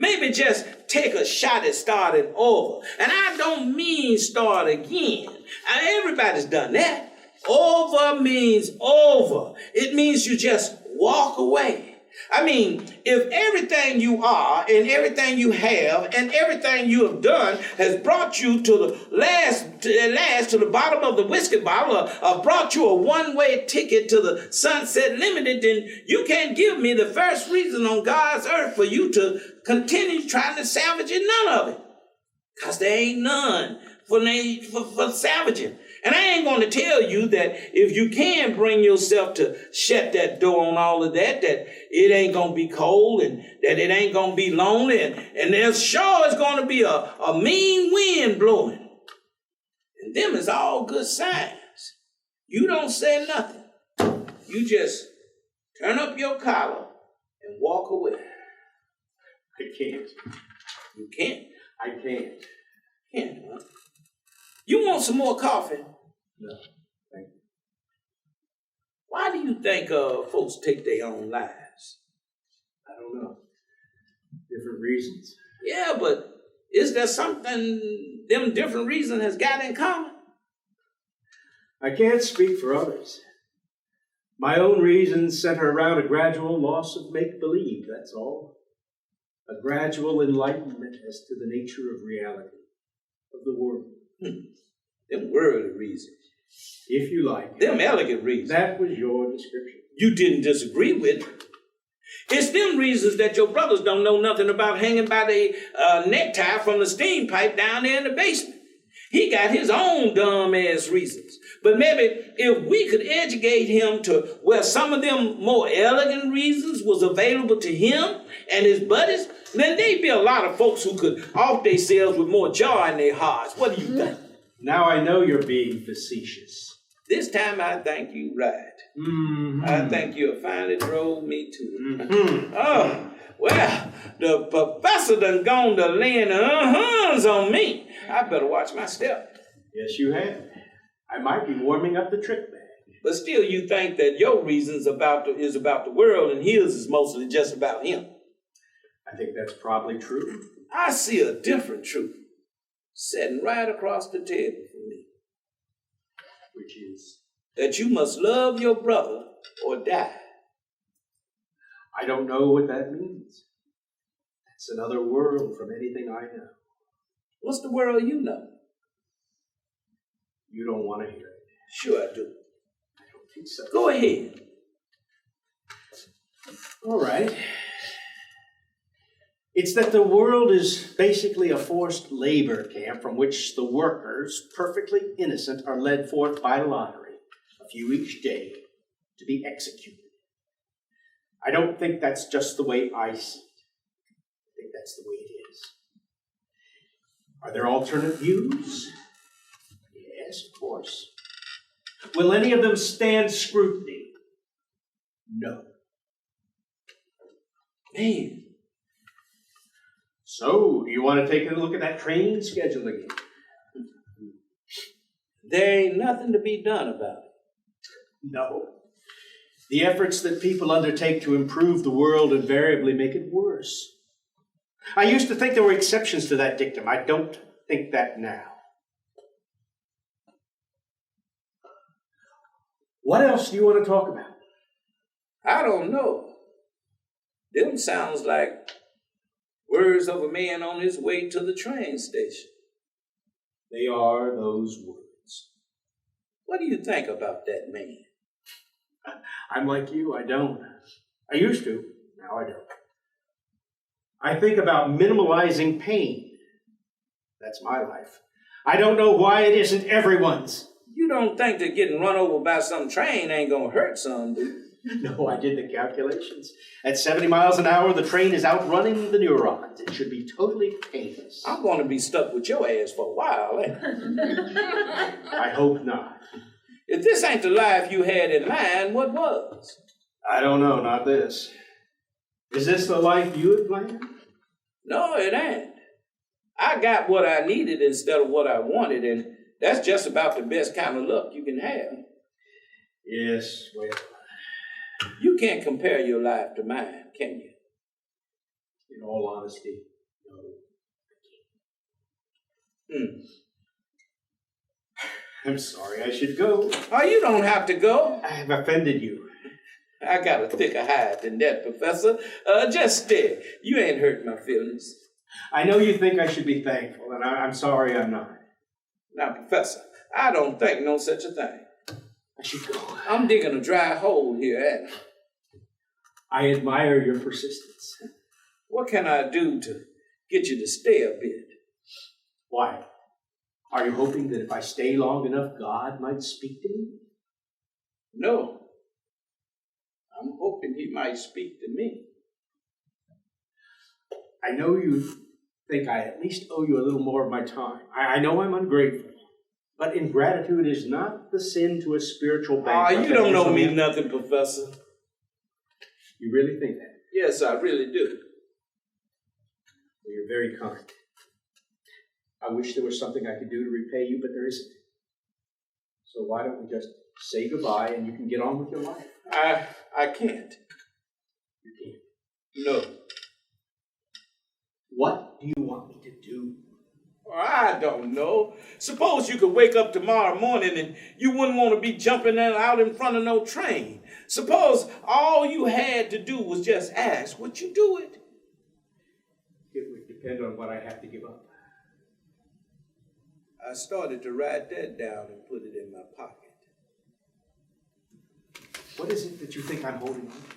Maybe just take a shot at starting over. And I don't mean start again. Everybody's done that. Over means over. It means you just walk away. I mean, if everything you are and everything you have and everything you have done has brought you to the bottom of the whiskey bottle or brought you a one-way ticket to the Sunset Limited, then you can't give me the first reason on God's earth for you to continue trying to salvage it, none of it. Because there ain't none for salvaging. And I ain't going to tell you that if you can bring yourself to shut that door on all of that it ain't going to be cold and that it ain't going to be lonely and there's sure is going to be a mean wind blowing. And them is all good signs. You don't say nothing. You just turn up your collar and walk away. I can't. You can't? I can't. Can't, huh? You want some more coffee? No, thank you. Why do you think folks take their own lives? I don't know. Different reasons. Yeah, but is there something them different reasons has got in common? I can't speak for others. My own reasons center around a gradual loss of make-believe, that's all. A gradual enlightenment as to the nature of reality, of the world. Them worldly reasons. If you like. Them elegant reasons. That was your description. You didn't disagree with it. It's them reasons that your brothers don't know nothing about hanging by the necktie from the steam pipe down there in the basement. He got his own dumb-ass reasons. But maybe if we could educate him to where some of them more elegant reasons was available to him and his buddies, then there'd be a lot of folks who could off themselves with more joy in their hearts. What do you think? Now I know you're being facetious. This time I think you right. Mm-hmm. I think you finally drove me to it. Mm-hmm. Oh, well, the professor done gone to laying the on me. I better watch my step. Yes, you have. I might be warming up the trick bag. But still you think that your reasons is about the world and his is mostly just about him. I think that's probably true. I see a different truth sitting right across the table from me. Which is? that you must love your brother or die. I don't know what that means. It's another world from anything I know. What's the world you know? You don't want to hear it. Sure I do. I don't think so. Go ahead. All right. It's that the world is basically a forced labor camp from which the workers, perfectly innocent, are led forth by lottery, a few each day, to be executed. I don't think that's just the way I see it. I think that's the way it is. Are there alternate views? Yes, of course. Will any of them stand scrutiny? No. Man. So, do you want to take a look at that training schedule again? There ain't nothing to be done about it. No. The efforts that people undertake to improve the world invariably make it worse. I used to think there were exceptions to that dictum. I don't think that now. What else do you want to talk about? I don't know. Them sounds like words of a man on his way to the train station. They are those words. What do you think about that man? I'm like you, I don't. I used to, now I don't. I think about minimalizing pain. That's my life. I don't know why it isn't everyone's. You don't think that getting run over by some train ain't gonna hurt some, do you? No, I did the calculations. At 70 miles an hour, the train is outrunning the neurons. It should be totally painless. I'm gonna be stuck with your ass for a while, ain't I? I hope not. If this ain't the life you had in mind, what was? I don't know, not this. Is this the life you had planned? No, it ain't. I got what I needed instead of what I wanted, and that's just about the best kind of luck you can have. Yes, well. You can't compare your life to mine, can you? In all honesty, no. I'm sorry, I should go. Oh, you don't have to go. I have offended you. I got a thicker hide than that, Professor. Just stay. You ain't hurt my feelings. I know you think I should be thankful, and I'm sorry I'm not. Now, Professor, I don't think no such a thing. I should go. I'm digging a dry hole here, ain't I? I admire your persistence. What can I do to get you to stay a bit? Why? Are you hoping that if I stay long enough, God might speak to me? No. I'm hoping he might speak to me. I know you think I at least owe you a little more of my time. I know I'm ungrateful. But ingratitude is not the sin to a spiritual bankrupt. You don't know me nothing, Professor. You really think that? Yes, I really do. Well, you're very kind. I wish there was something I could do to repay you, but there isn't. So why don't we just say goodbye and you can get on with your life? I can't. You can't. No. What do you want me to do? I don't know. Suppose you could wake up tomorrow morning and you wouldn't want to be jumping out in front of no train. Suppose all you had to do was just ask, would you do it? It would depend on what I have to give up. I started to write that down and put it in my pocket. What is it that you think I'm holding on to?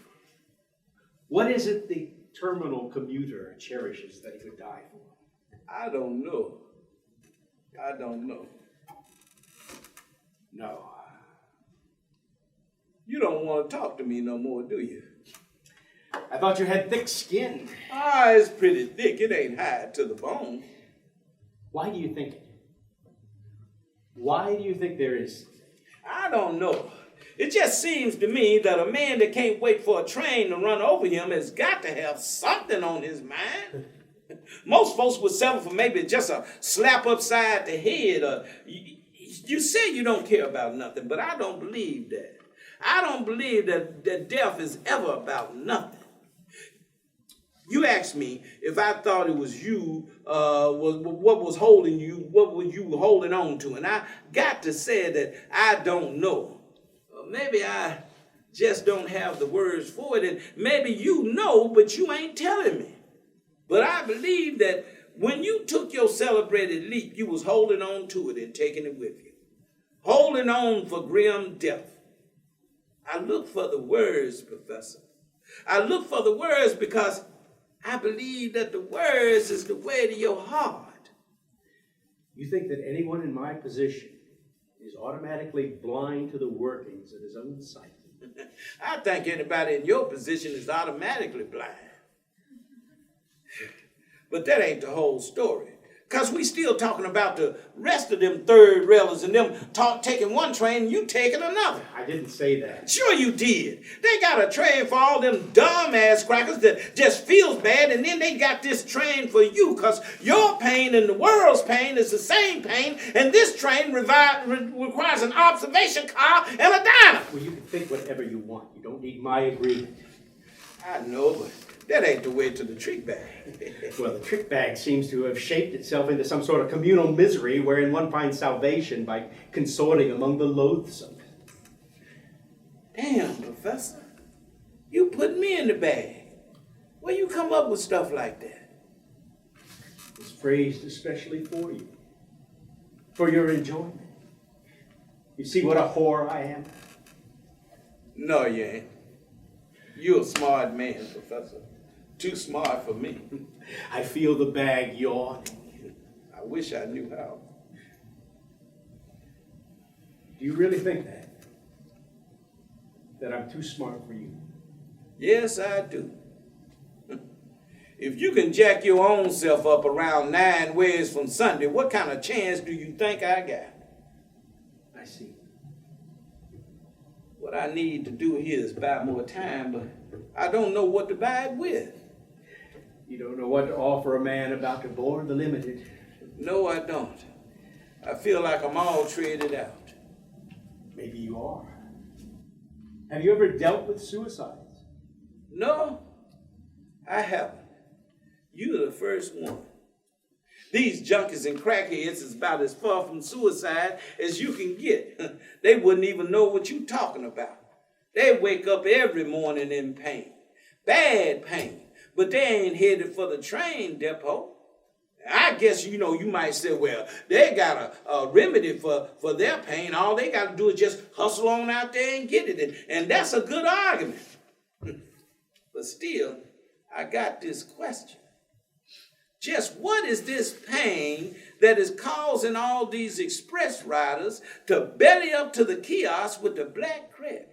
What is it the terminal commuter cherishes that he would die for? I don't know. I don't know. No. You don't want to talk to me no more, do you? I thought you had thick skin. It's pretty thick. It ain't hard to the bone. Why do you think it? Why do you think there is? I don't know. It just seems to me that a man that can't wait for a train to run over him has got to have something on his mind. Most folks would settle for maybe just a slap upside the head. You say you don't care about nothing, but I don't believe that. I don't believe that death is ever about nothing. You asked me if I thought it was you, what was holding you, what were you holding on to? And I got to say that I don't know. maybe I just don't have the words for it, and maybe you know, but you ain't telling me. But I believe that when you took your celebrated leap, you was holding on to it and taking it with you. Holding on for grim death. I look for the words, Professor. I look for the words because I believe that the words is the way to your heart. You think that anyone in my position is automatically blind to the workings of his own psyche? I think anybody in your position is automatically blind. But that ain't the whole story. Because we still talking about the rest of them third railers and them taking one train and you taking another. I didn't say that. Sure you did. They got a train for all them dumb-ass crackers that just feels bad, and then they got this train for you because your pain and the world's pain is the same pain, and this train requires an observation car and a diner. Well, you can think whatever you want. You don't need my agreement. I know, but that ain't the way to the trick bag. Well, the trick bag seems to have shaped itself into some sort of communal misery wherein one finds salvation by consorting among the loathsome. Damn, Professor. You put me in the bag. Where you come up with stuff like that? It's phrased especially for you. For your enjoyment. You see what a whore I am? No, you ain't. You're a smart man, Professor. Too smart for me. I feel the bag yawn. I wish I knew how. Do you really think that? That I'm too smart for you? Yes, I do. If you can jack your own self up around 9 ways from Sunday, what kind of chance do you think I got? I see. What I need to do here is buy more time, but I don't know what to buy it with. You don't know what to offer a man about to board the limited. No, I don't. I feel like I'm all traded out. Maybe you are. Have you ever dealt with suicides? No, I haven't. You're the first one. These junkies and crackheads is about as far from suicide as you can get. They wouldn't even know what you're talking about. They wake up every morning in pain. Bad pain. But they ain't headed for the train depot. I guess, you might say, well, they got a remedy for their pain. All they got to do is just hustle on out there and get it. And that's a good argument. But still, I got this question. Just what is this pain that is causing all these express riders to belly up to the kiosk with the black credit?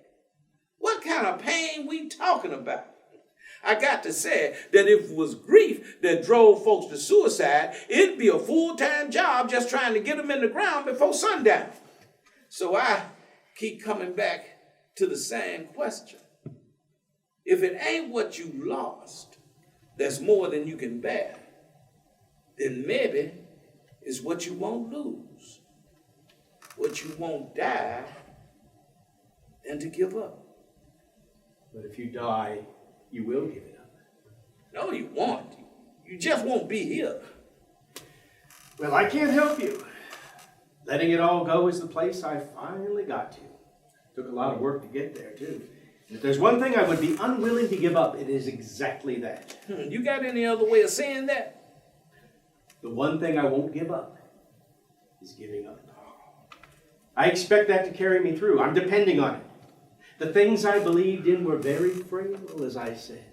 What kind of pain we talking about? I got to say that if it was grief that drove folks to suicide, it'd be a full-time job just trying to get them in the ground before sundown. So I keep coming back to the same question. If it ain't what you lost that's more than you can bear, then maybe it's what you won't lose, what you won't die, and to give up. But if you die, you will give it up. No, you won't. You just won't be here. Well, I can't help you. Letting it all go is the place I finally got to. Took a lot of work to get there, too. And if there's one thing I would be unwilling to give up, it is exactly that. You got any other way of saying that? The one thing I won't give up is giving up. I expect that to carry me through. I'm depending on it. The things I believed in were very frail, as I said.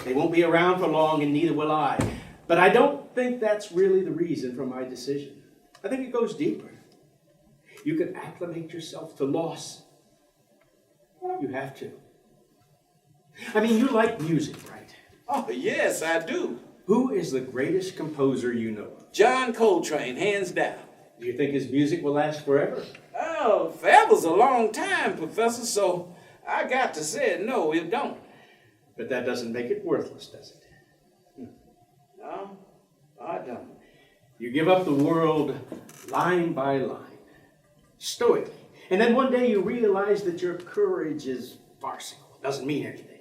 They won't be around for long, and neither will I. But I don't think that's really the reason for my decision. I think it goes deeper. You can acclimate yourself to loss. You have to. I mean, you like music, right? Oh, yes, I do. Who is the greatest composer you know of? John Coltrane, hands down. Do you think his music will last forever? Oh, forever's a long time, Professor, so I got to say no, it don't. But that doesn't make it worthless, does it? No, I don't. You give up the world line by line, stoically. And then one day you realize that your courage is farcical. It doesn't mean anything.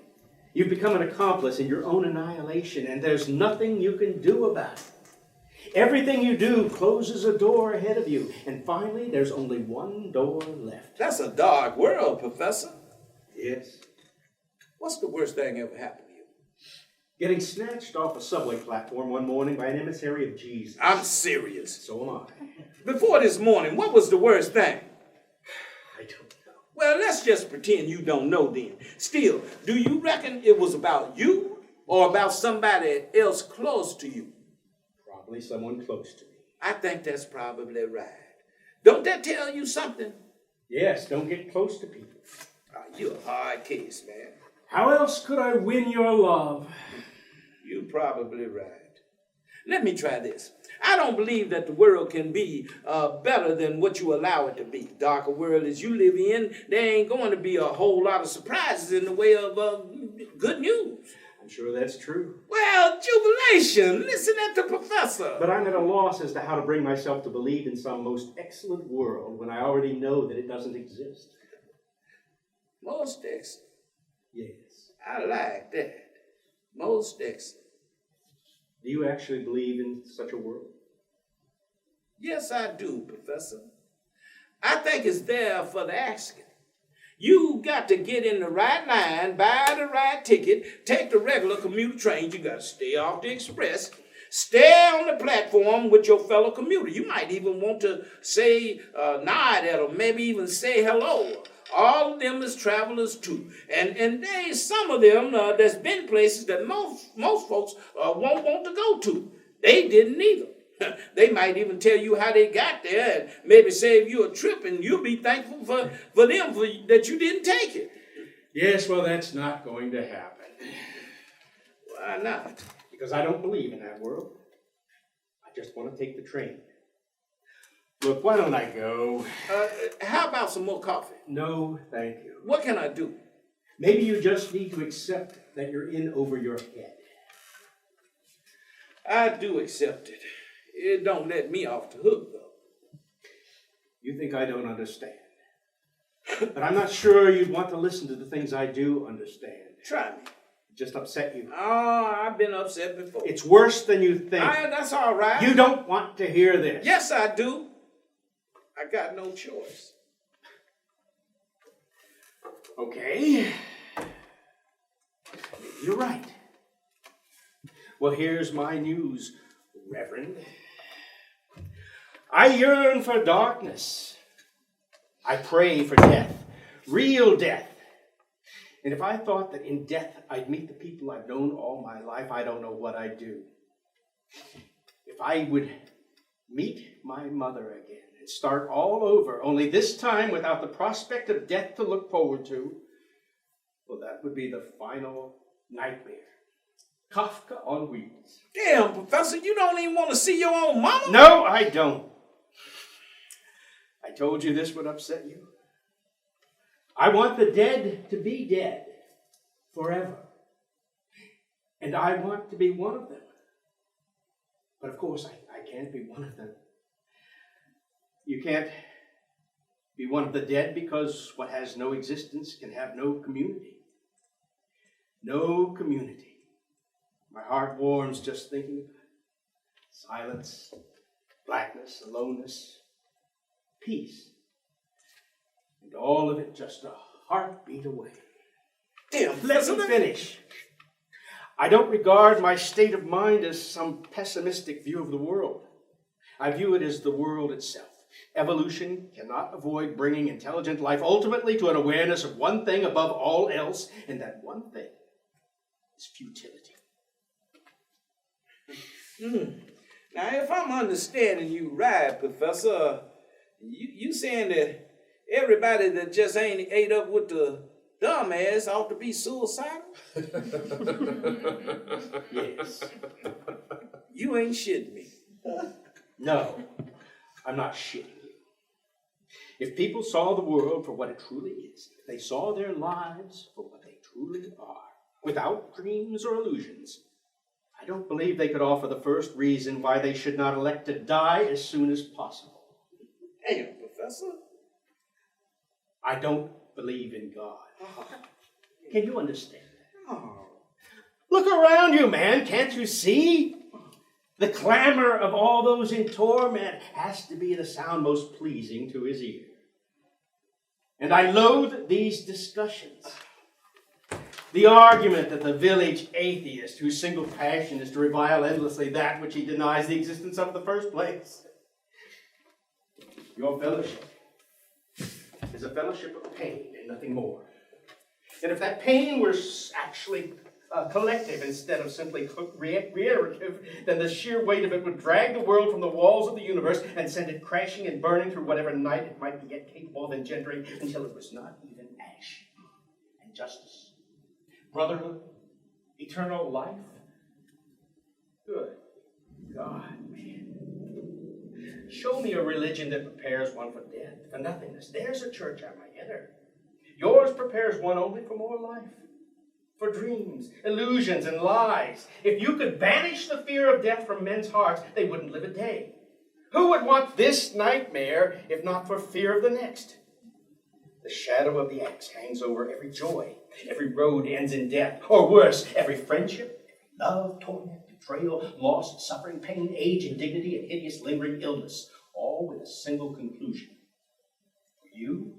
You've become an accomplice in your own annihilation, and there's nothing you can do about it. Everything you do closes a door ahead of you, and finally there's only one door left. That's a dark world, Professor. Yes. What's the worst thing ever happened to you? Getting snatched off a subway platform one morning by an emissary of Jesus. I'm serious. So am I. Before this morning, what was the worst thing? I don't know. Well, let's just pretend you don't know then. Still, do you reckon it was about you or about somebody else close to you? Probably someone close to me. I think that's probably right. Don't that tell you something? Yes, don't get close to people. You're a hard case, man. How else could I win your love? You're probably right. Let me try this. I don't believe that the world can be better than what you allow it to be. Darker world as you live in, there ain't going to be a whole lot of surprises in the way of good news. I'm sure that's true. Well, jubilation. Listen at the professor. But I'm at a loss as to how to bring myself to believe in some most excellent world when I already know that it doesn't exist. Most excellent. Yes. I like that. Most excellent. Do you actually believe in such a world? Yes, I do, Professor. I think it's there for the asking. You got to get in the right line, buy the right ticket, take the regular commuter train. You got to stay off the express. Stay on the platform with your fellow commuter. You might even want to say nod at them, maybe even say hello. All of them is travelers too. And there's some of them that's been places that most folks won't want to go to. They didn't either. They might even tell you how they got there and maybe save you a trip, and you'll be thankful for them that you didn't take it. Yes, well, that's not going to happen. Why not? Because I don't believe in that world. I just want to take the train. Look, why don't I go? How about some more coffee? No, thank you. What can I do? Maybe you just need to accept that you're in over your head. I do accept it. It don't let me off the hook, though. You think I don't understand. But I'm not sure you'd want to listen to the things I do understand. Try me. Just upset you. Oh, I've been upset before. It's worse than you think. That's all right. You don't want to hear this. Yes, I do. I got no choice. Okay. You're right. Well, here's my news, Reverend. I yearn for darkness. I pray for death, real death. And if I thought that in death I'd meet the people I've known all my life, I don't know what I'd do. If I would meet my mother again and start all over, only this time without the prospect of death to look forward to, well, that would be the final nightmare. Kafka on wheels. Damn, Professor, you don't even want to see your own mama? No, I don't. I told you this would upset you. I want the dead to be dead forever. And I want to be one of them. But of course, I can't be one of them. You can't be one of the dead because what has no existence can have no community. No community. My heart warms just thinking about it. Silence, blackness, aloneness, peace. And all of it just a heartbeat away. Damn, Let me finish. I don't regard my state of mind as some pessimistic view of the world. I view it as the world itself. Evolution cannot avoid bringing intelligent life ultimately to an awareness of one thing above all else, and that one thing is futility. Now, if I'm understanding you right, Professor, you saying that everybody that just ain't ate up with the dumbass ought to be suicidal? Yes. You ain't shitting me. No, I'm not shitting you. If people saw the world for what it truly is, if they saw their lives for what they truly are, without dreams or illusions, I don't believe they could offer the first reason why they should not elect to die as soon as possible. Damn, Professor. I don't believe in God. Can you understand that? Oh. Look around you, man. Can't you see? The clamor of all those in torment has to be the sound most pleasing to his ear. And I loathe these discussions. The argument that the village atheist, whose single passion is to revile endlessly that which he denies the existence of in the first place. Your fellowship is a fellowship of pain and nothing more. And if that pain were actually collective instead of simply reiterative, then the sheer weight of it would drag the world from the walls of the universe and send it crashing and burning through whatever night it might be yet capable of engendering until it was not even ash. And justice, brotherhood, eternal life. Good God, man. Show me a religion that prepares one for death, for nothingness. There's a church I might enter. Yours prepares one only for more life, for dreams, illusions, and lies. If you could banish the fear of death from men's hearts, they wouldn't live a day. Who would want this nightmare if not for fear of the next? The shadow of the axe hangs over every joy. Every road ends in death, or worse, every friendship, every love, torment, betrayal, loss, suffering, pain, age, indignity, and hideous lingering illness, all with a single conclusion. For you,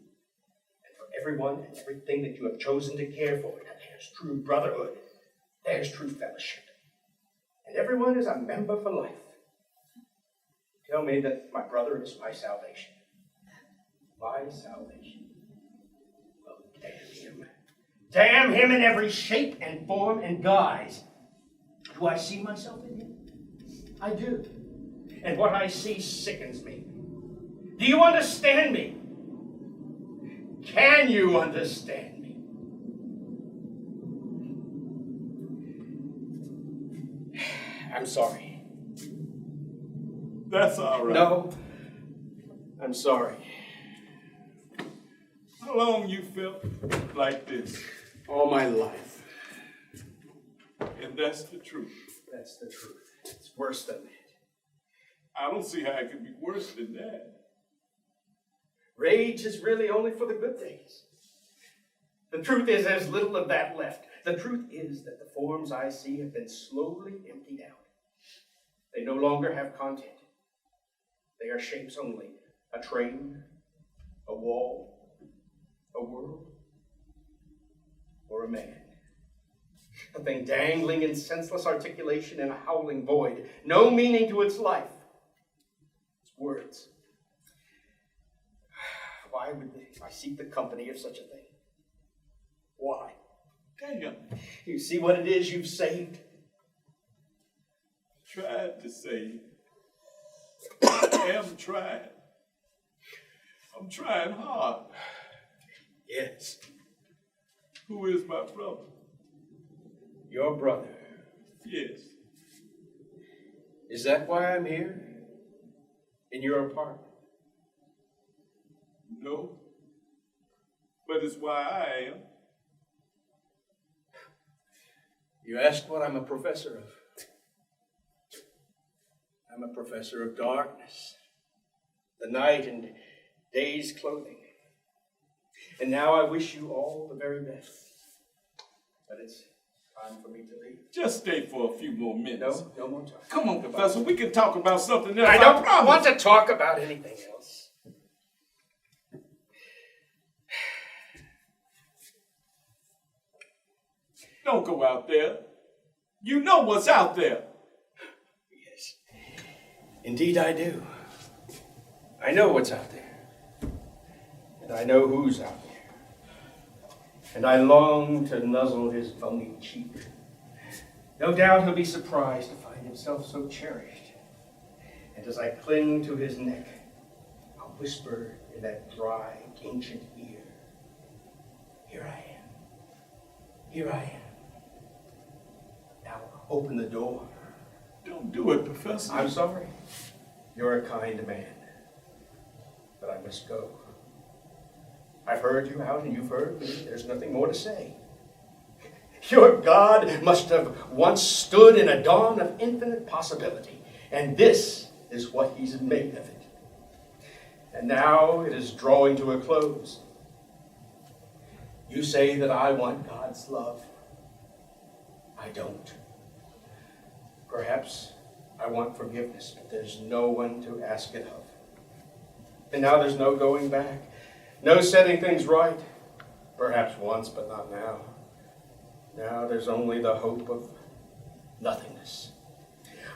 everyone and everything that you have chosen to care for. Now, there's true brotherhood. There's true fellowship. And everyone is a member for life. Tell me that my brother is my salvation. My salvation. Well, damn him. Damn him in every shape and form and guise. Do I see myself in him? I do. And what I see sickens me. Do you understand me? Can you understand me? I'm sorry. That's all right. No, I'm sorry. How long you felt like this? All my life. And that's the truth. That's the truth. It's worse than that. I don't see how it could be worse than that. Rage is really only for the good days. The truth is there's little of that left. The truth is that the forms I see have been slowly emptied out. They no longer have content. They are shapes only. A train, a wall, a world, or a man. A thing dangling in senseless articulation in a howling void. No meaning to its life. Its words. Why would I seek the company of such a thing? Why? Danielle, You see what it is you've saved? tried to save. I am trying. I'm trying hard. Yes. Who is my brother? Your brother. Yes. Is that why I'm here? In your apartment? No. But it's why I am. You asked what I'm a professor of. I'm a professor of darkness, the night and day's clothing. And now I wish you all the very best. But it's time for me to leave. Just stay for a few more minutes. No more time. Come on, Professor. We can talk about something else. I don't promise. want to talk about anything else. Don't go out there. You know what's out there. Yes. Indeed I do. I know what's out there. And I know who's out there. And I long to nuzzle his bony cheek. No doubt he'll be surprised to find himself so cherished. And as I cling to his neck, I'll whisper in that dry, ancient ear, here I am. Here I am. Now open the door. Don't do it, Professor. I'm sorry. You're a kind man. But I must go. I've heard you out and you've heard me. There's nothing more to say. Your God must have once stood in a dawn of infinite possibility. And this is what he's made of it. And now it is drawing to a close. You say that I want God's love. I don't. Perhaps I want forgiveness, but there's no one to ask it of. And now there's no going back, no setting things right. Perhaps once, but not now. Now there's only the hope of nothingness.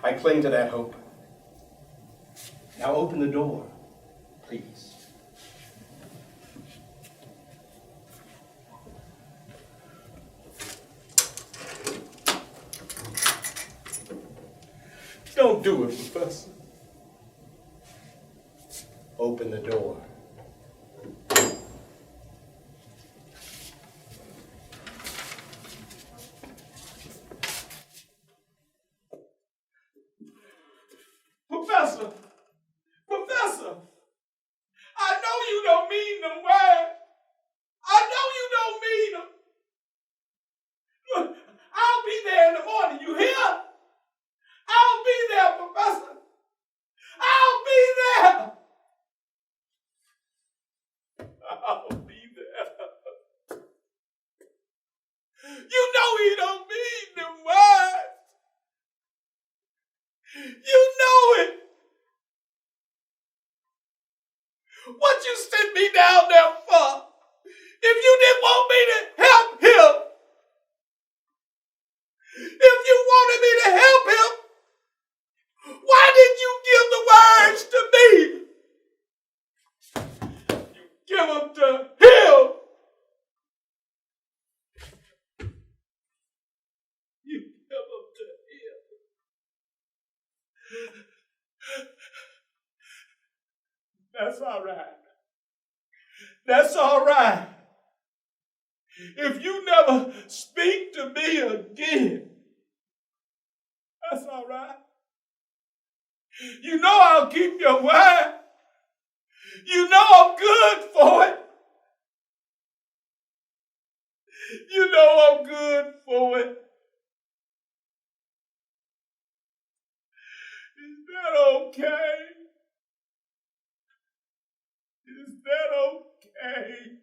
I cling to that hope. Now open the door, please. Don't do it, Professor. Open the door. Professor! Professor! I know you don't mean them words. I know you don't mean them. Look, I'll be there in the morning, you hear? I'll be there, Professor. I'll be there. I'll be there. You know he don't mean them words. You know it. What you sent me down there for? If you didn't want me to help him, if you wanted me to help him, why did you give the words to me? You give them to him. You give them to him. That's all right. That's all right. If you never speak to me again, that's all right. You know I'll keep your word. You know I'm good for it. You know I'm good for it. Is that okay? Is that okay?